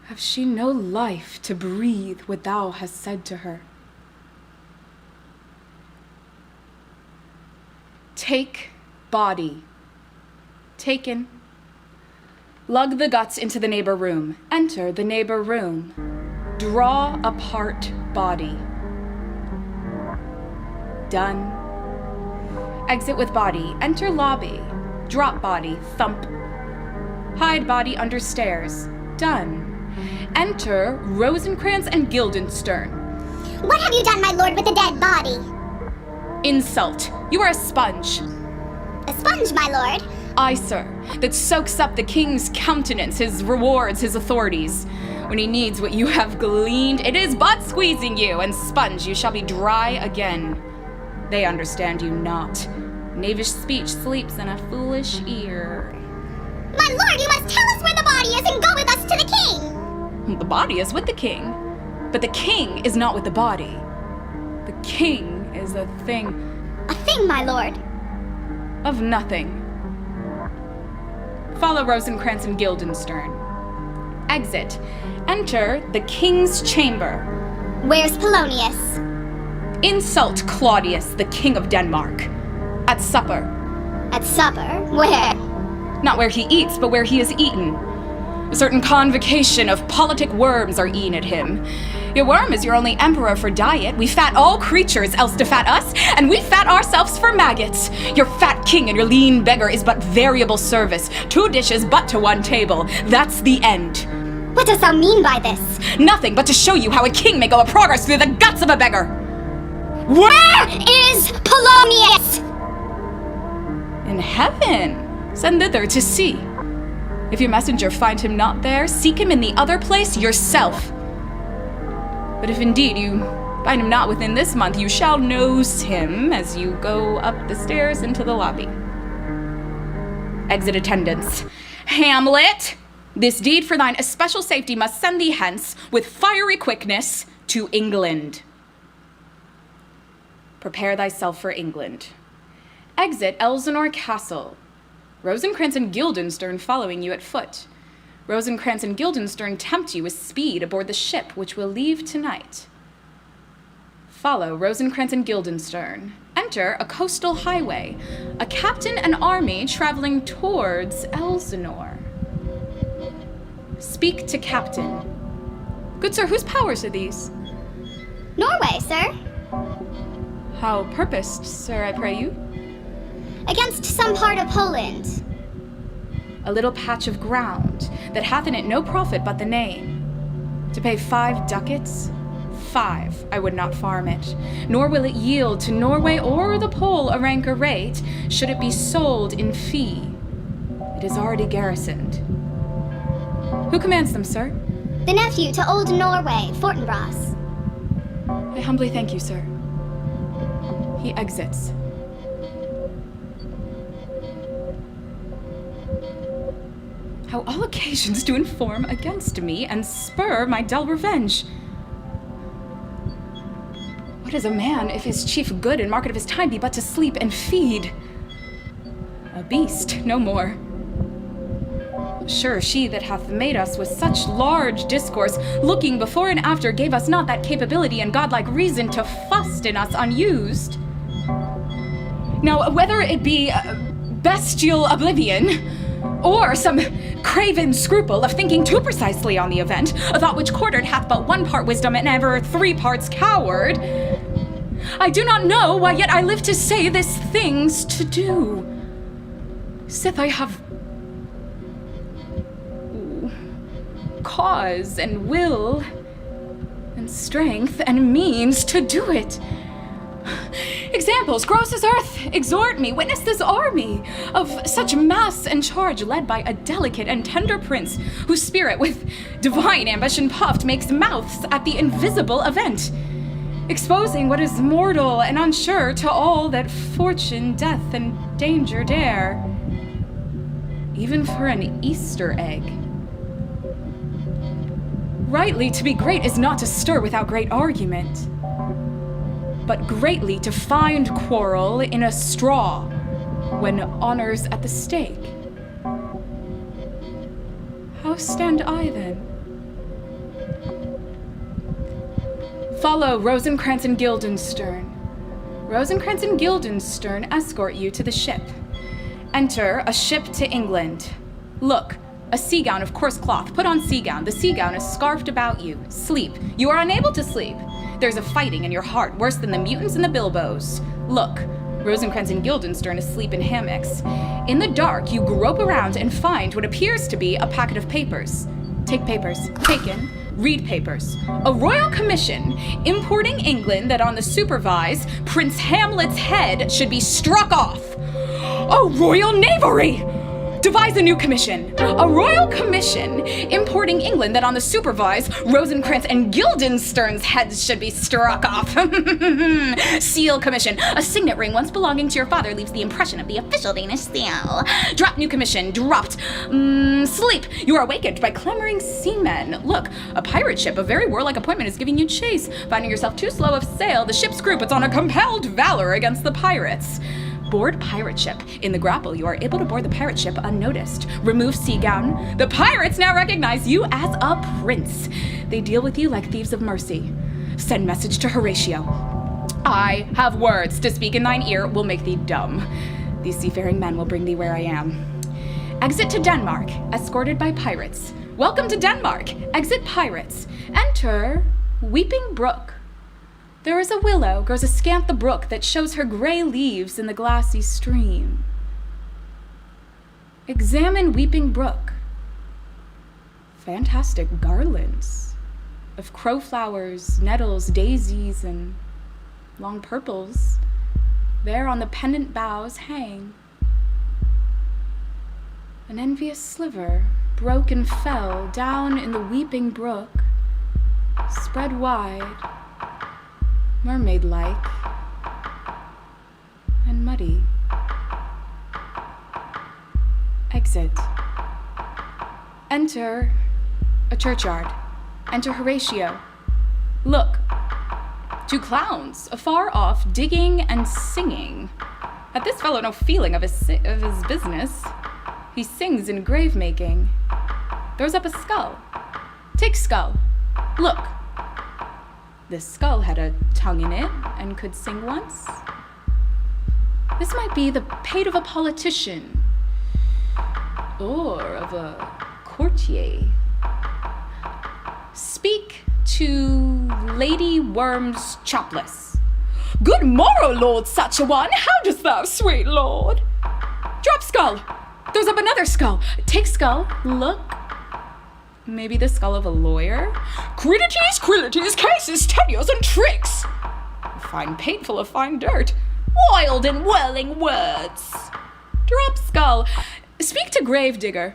B: have she no life to breathe what thou hast said to her? Take body. Taken. Lug the guts into the neighbor room. Enter the neighbor room. Draw apart body. Done. Exit with body. Enter lobby. Drop body. Thump. Hide body under stairs. Done. Enter Rosencrantz and Guildenstern.
F: What have you done, my lord, with the dead body?
B: Insult. You are a sponge.
F: A sponge, my lord.
B: Aye, sir, that soaks up the king's countenance, his rewards, his authorities. When he needs what you have gleaned, it is but squeezing you, and sponge, you shall be dry again. They understand you not. Knavish speech sleeps in a foolish ear.
F: My lord, you must tell us where the body is and go with us to the king.
B: The body is with the king, but the king is not with the body. The king is a thing.
F: A thing, my lord.
B: Of nothing. Follow Rosencrantz and Guildenstern. Exit. Enter the king's chamber.
F: Where's Polonius?
B: Insult Claudius, the king of Denmark. At supper.
F: At supper? Where?
B: Not where he eats, but where he is eaten. A certain convocation of politic worms are eaten at him. Your worm is your only emperor for diet. We fat all creatures, else to fat us, and we fat ourselves for maggots. Your fat king and your lean beggar is but variable service. 2 dishes but to 1 table. That's the end.
F: What dost thou mean by this?
B: Nothing but to show you how a king may go a progress through the guts of a beggar.
F: Where is Polonius?
B: In heaven. Send thither to see. If your messenger find him not there, seek him in the other place yourself. But if indeed you find him not within this month, you shall nose him as you go up the stairs into the lobby. Exit attendants. Hamlet, this deed for thine especial safety must send thee hence with fiery quickness to England. Prepare thyself for England. Exit Elsinore Castle. Rosencrantz and Guildenstern following you at foot. Rosencrantz and Guildenstern tempt you with speed aboard the ship which will leave tonight. Follow Rosencrantz and Guildenstern. Enter a coastal highway. A captain and army traveling towards Elsinore. Speak to captain. Good sir, whose powers are these?
F: Norway, sir.
B: How purposed, sir, I pray you?
F: Against some part of Poland.
B: A little patch of ground that hath in it no profit but the name. To pay 5 ducats? 5, I would not farm it, nor will it yield to Norway or the Pole a ranker rate, should it be sold in fee. It is already garrisoned. Who commands them, sir?
F: The nephew to old Norway, Fortinbras.
B: I humbly thank you, sir. He exits. How all occasions do inform against me and spur my dull revenge. What is a man if his chief good and market of his time be but to sleep and feed? A beast, no more. Sure, she that hath made us with such large discourse, looking before and after, gave us not that capability and godlike reason to fust in us unused. Now, whether it be bestial oblivion, or some craven scruple of thinking too precisely on the event, a thought which quartered hath but 1 part wisdom and ever 3 parts coward, I do not know why yet I live to say this thing's to do. Sith I have cause and will and strength and means to do it. Examples, gross as earth, exhort me, witness this army of such mass and charge led by a delicate and tender prince whose spirit with divine ambition puffed makes mouths at the invisible event, exposing what is mortal and unsure to all that fortune, death, and danger dare, even for an Easter egg. Rightly to be great is not to stir without great argument, but greatly to find quarrel in a straw when honor's at the stake. How stand I then? Follow Rosencrantz and Guildenstern. Rosencrantz and Guildenstern escort you to the ship. Enter a ship to England. Look, a sea gown of coarse cloth. Put on sea gown. The sea gown is scarfed about you. Sleep. You are unable to sleep. There's a fighting in your heart, worse than the mutants and the Bilbos. Look, Rosencrantz and Guildenstern asleep in hammocks. In the dark, you grope around and find what appears to be a packet of papers. Take papers. Taken. Read papers. A royal commission importing England that on the supervise, Prince Hamlet's head should be struck off. A royal knavery! Devise a new commission. A royal commission importing England that on the supervise, Rosencrantz and Guildenstern's heads should be struck off. Seal commission. A signet ring once belonging to your father leaves the impression of the official Danish seal. Drop new commission. Dropped. Sleep. You are awakened by clamoring seamen. Look, a pirate ship, a very warlike appointment is giving you chase. Finding yourself too slow of sail, the ship's crew puts on a compelled valor against the pirates. Board pirate ship. In the grapple, you are able to board the pirate ship unnoticed. Remove sea gown. The pirates now recognize you as a prince. They deal with you like thieves of mercy. Send message to Horatio. I have words to speak in thine ear will make thee dumb. These seafaring men will bring thee where I am. Exit to Denmark, escorted by pirates. Welcome to Denmark. Exit pirates. Enter Weeping Brook. There is a willow, grows askant the brook that shows her gray leaves in the glassy stream. Examine Weeping Brook. Fantastic garlands of crowflowers, nettles, daisies, and long purples there on the pendant boughs hang. An envious sliver broke and fell down in the Weeping Brook, spread wide, mermaid-like, and muddy. Exit. Enter a churchyard. Enter Horatio. Look, two clowns, afar off, digging and singing. Had this fellow no feeling of his business? He sings in grave-making. Throws up a skull. Take skull. Look. This skull had a tongue in it and could sing once. This might be the pate of a politician or of a courtier. Speak to Lady Worm's Chopless. Good morrow, Lord such a one. How dost thou, sweet lord? Drop skull. Throws up another skull. Take skull. Look. Maybe the skull of a lawyer? Crudities, quillities, cases, tenures, and tricks. A fine paint full of fine dirt. Wild and whirling words. Drop skull. Speak to gravedigger.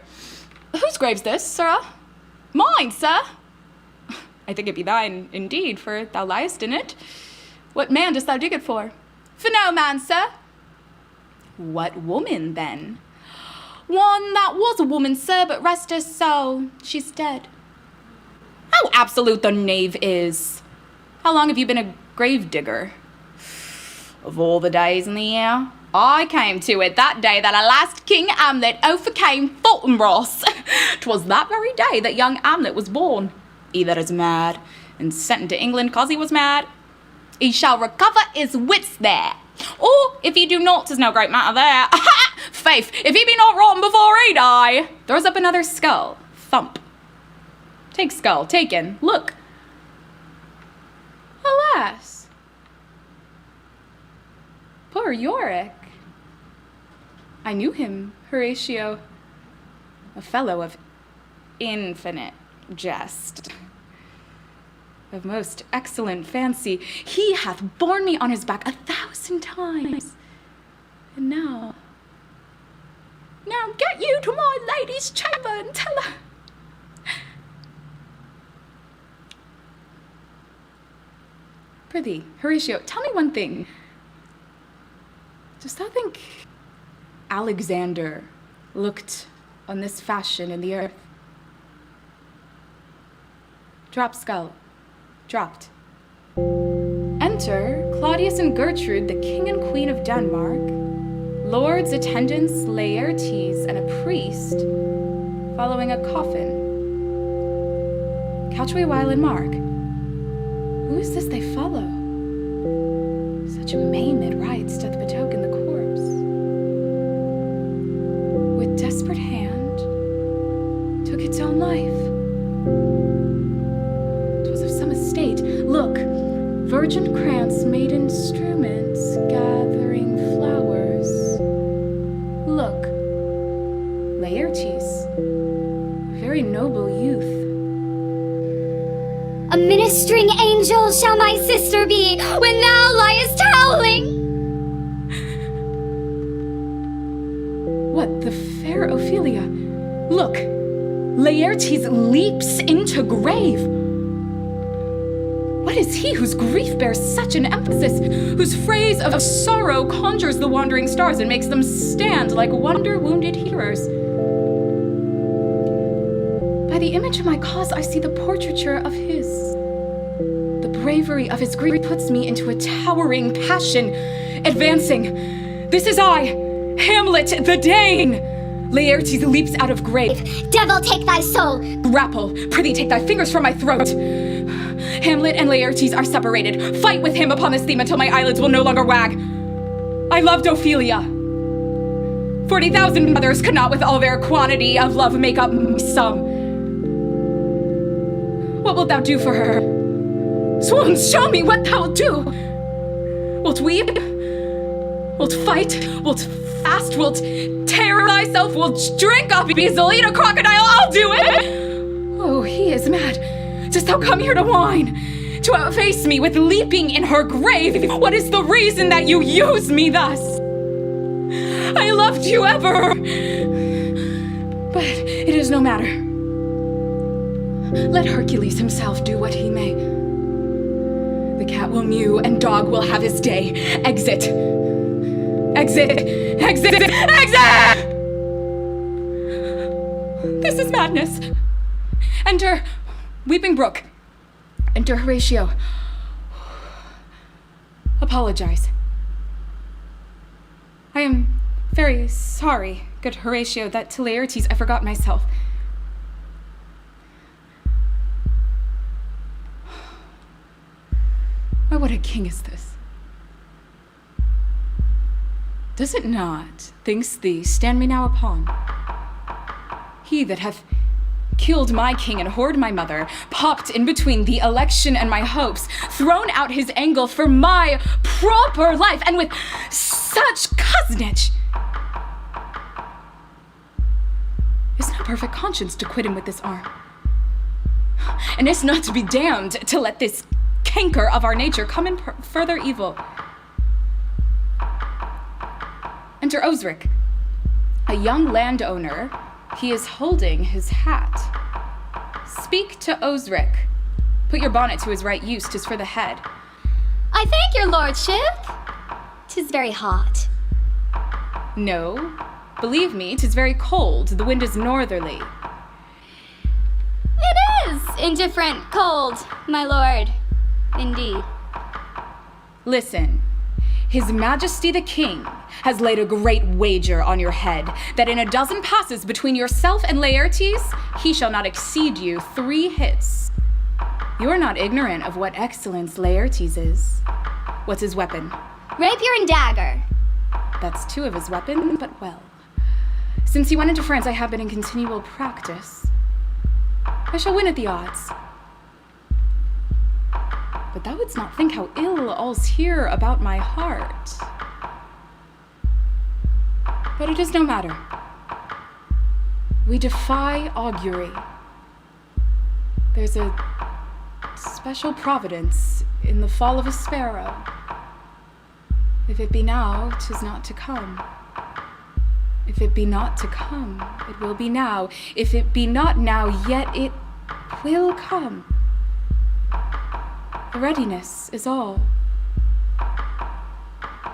B: Whose grave's this, sirrah? Mine, sir. I think it be thine, indeed, for thou liest in it. What man dost thou dig it for? For no man, sir. What woman, then? One that was a woman, sir, but rest her soul, she's dead. How absolute the knave is. How long have you been a grave digger? Of all the days in the year, I came to it that day that our last King Hamlet overcame Fortinbras. 'Twas that very day that young Hamlet was born. He that is mad, and sent into England 'cause he was mad, he shall recover his wits there. Or, if he do not, 'tis no great matter there. Faith, if he be not rotten before he die. Throws up another skull. Thump. Take skull. Taken. Look. Alas. Poor Yorick. I knew him, Horatio. A fellow of infinite jest. of most excellent fancy, he hath borne me on his back 1,000 times. And now get you to my lady's chamber and tell her. Prithee, Horatio, tell me one thing. Dost thou think Alexander looked on this fashion in the earth? Drop skull. Dropped. Enter Claudius and Gertrude, the king and queen of Denmark, lords, attendants, Laertes, and a priest, following a coffin. Couch we a while and mark. Who is this they follow? Such a maimed rites doth betoken the corpse. With desperate hand, took its own life. 'Twas of some estate. Look, virgin krantz, maiden instruments, gathering flowers. Look, Laertes, very noble youth.
C: A ministering angel shall my sister be when thou liest howling.
B: What, the fair Ophelia? Look, Laertes leaps into grave. What is he whose grief bears such an emphasis, whose phrase of sorrow conjures the wandering stars and makes them stand like wonder-wounded hearers? By the image of my cause, I see the portraiture of his. The bravery of his grief puts me into a towering passion, advancing. This is I, Hamlet the Dane. Laertes leaps out of grave.
C: Devil, take thy soul.
B: Grapple, prithee, take thy fingers from my throat. Hamlet and Laertes are separated. Fight with him upon this theme until my eyelids will no longer wag. I loved Ophelia. 40,000 mothers could not with all their quantity of love make up my sum. What wilt thou do for her? Swoons, show me what thou'lt do. Wilt weep? Wilt fight? Wilt fast? Wilt tear thyself? Wilt drink up? Be a eat a crocodile? I'll do it! Oh, he is mad. Dost thou come here to whine? To outface me with leaping in her grave? What is the reason that you use me thus? I loved you ever. But it is no matter. Let Hercules himself do what he may. The cat will mew and dog will have his day. Exit. Exit. Exit. Exit! This is madness. Enter Weeping Brook. Enter Horatio. Apologize. I am very sorry, good Horatio, that to Laertes I forgot myself. Why, what a king is this? Does it not, thinks thee, stand me now upon? He that hath killed my king and whored my mother, popped in between the election and my hopes, thrown out his angle for my proper life, and with such cozenage. Is not perfect conscience to quit him with this arm, and it's not to be damned to let this canker of our nature come in further evil. Enter Osric, a young landowner. He is holding his hat. Speak to Osric. Put your bonnet to his right use, 'tis for the head.
C: I thank your lordship. 'Tis very hot.
B: No, believe me, 'tis very cold. The wind is northerly.
C: It is indifferent cold, my lord. Indeed.
B: Listen, His Majesty the King has laid a great wager on your head that in a dozen passes between yourself and Laertes, he shall not exceed you 3 hits. You are not ignorant of what excellence Laertes is. What's his weapon?
C: Rapier and dagger.
B: That's 2 of his weapons, but well. Since he went into France, I have been in continual practice. I shall win at the odds. But thou wouldst not think how ill all's here about my heart. But it is no matter. We defy augury. There's a special providence in the fall of a sparrow. If it be now, 'tis not to come. If it be not to come, it will be now. If it be not now, yet it will come. The readiness is all.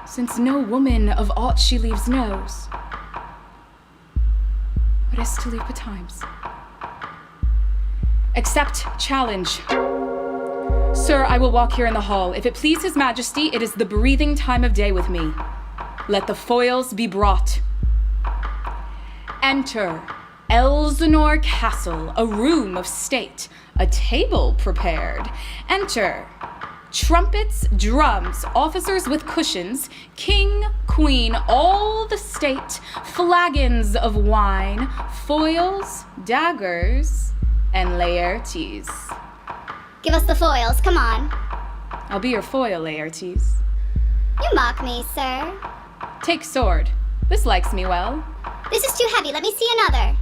B: Since no woman of aught she leaves knows what is to leave betimes. Accept challenge. Sir, I will walk here in the hall. If it please his majesty, it is the breathing time of day with me. Let the foils be brought. Enter Elsinore Castle, a room of state, a table prepared. Enter trumpets, drums, officers with cushions, king, queen, all the state, flagons of wine, foils, daggers, and Laertes.
F: Give us the foils, come on.
B: I'll be your foil, Laertes.
F: You mock me, sir.
B: Take sword. This likes me well.
F: This is too heavy, let me see another.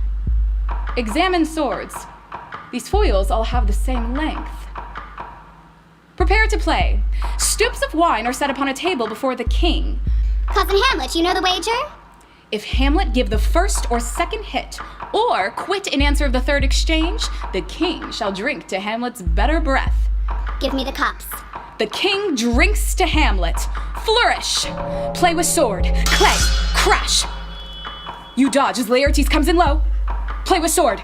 B: Examine swords. These foils all have the same length. Prepare to play. Stoops of wine are set upon a table before the king.
F: Cousin Hamlet, you know the wager?
B: If Hamlet give the first or second hit, or quit in answer of the third exchange, the king shall drink to Hamlet's better breath.
F: Give me the cups.
B: The king drinks to Hamlet. Flourish. Play with sword. Clay. Crash. You dodge as Laertes comes in low. Play with sword.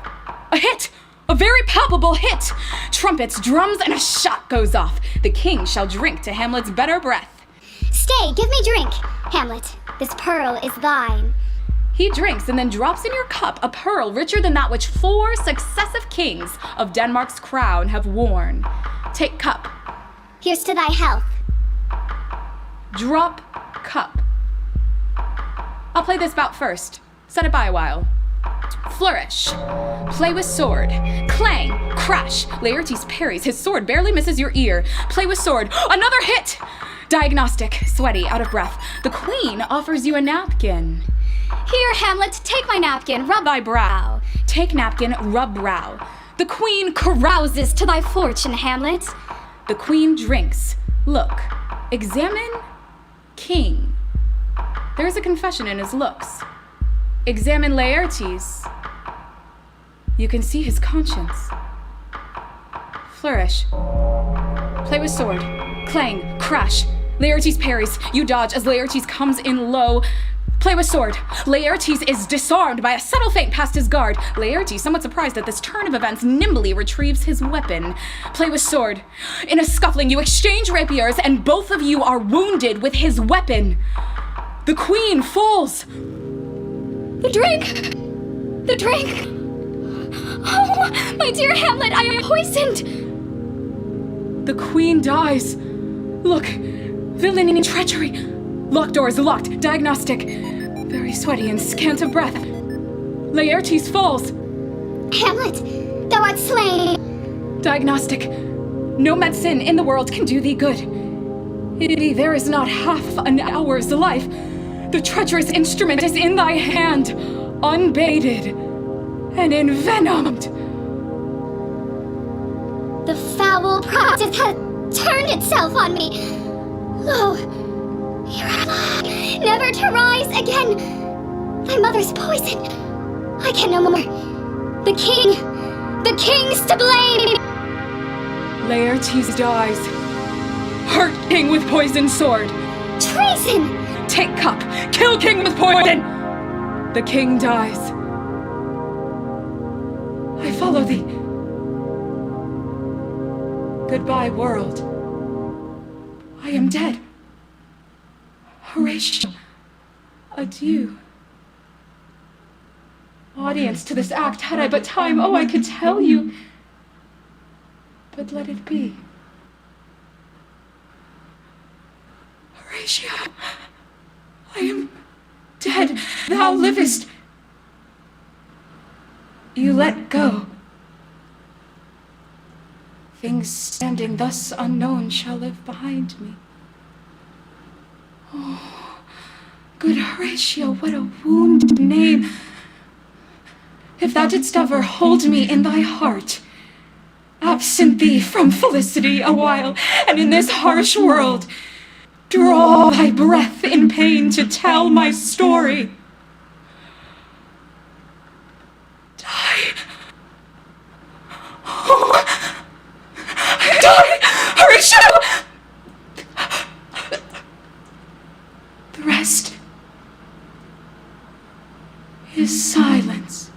B: A hit. A very palpable hit. Trumpets, drums, and a shot goes off. The king shall drink to Hamlet's better breath.
F: Stay, give me drink. Hamlet, this pearl is thine.
B: He drinks and then drops in your cup a pearl richer than that which 4 successive kings of Denmark's crown have worn. Take cup.
F: Here's to thy health.
B: Drop cup. I'll play this bout first. Set it by a while. Flourish. Play with sword. Clang. Crash. Laertes parries. His sword barely misses your ear. Play with sword. Another hit! Diagnostic. Sweaty. Out of breath. The queen offers you a napkin.
C: Here, Hamlet, take my napkin, rub
B: Thy brow. Take napkin. Rub brow. The queen carouses.
C: to thy fortune, Hamlet.
B: The queen drinks. Look. Examine. King. There's a confession in his looks. Examine Laertes. You can see his conscience. Flourish. Play with sword. Clang. Crash. Laertes parries. You dodge as Laertes comes in low. Play with sword. Laertes is disarmed by a subtle feint past his guard. Laertes, somewhat surprised at this turn of events, nimbly retrieves his weapon. Play with sword. In a scuffling, you exchange rapiers, and both of you are wounded with his weapon. The queen falls.
C: The drink! The drink! Oh, my dear Hamlet, I am poisoned!
B: The queen dies. Look, villainy and treachery. Locked doors locked. Diagnostic. Very sweaty and scant of breath. Laertes falls.
F: Hamlet, thou art slain.
B: Diagnostic. No medicine in the world can do thee good. There is not half an hour's life. The treacherous instrument is in thy hand, unbated and envenomed.
F: The foul practice hath turned itself on me. Lo, here am I, never to rise again. Thy mother's poison. I can no more. The king's to blame.
B: Laertes dies. Hurt king with poisoned sword.
F: Treason!
B: Take cup. Kill king with poison. The king dies. I follow thee. Goodbye, world. I am dead. Horatio, adieu. Audience to this act, had I but time, oh, I could tell you. But let it be. Horatio, I am dead. Thou livest. You let go. Things standing thus unknown shall live behind me. Oh, good Horatio, what a wounded name. If thou didst ever hold me in thy heart, absent thee from felicity a while, and in this harsh world, draw thy breath in pain to tell my story. Die. Oh, die! Hurry, shadow! The rest is silence.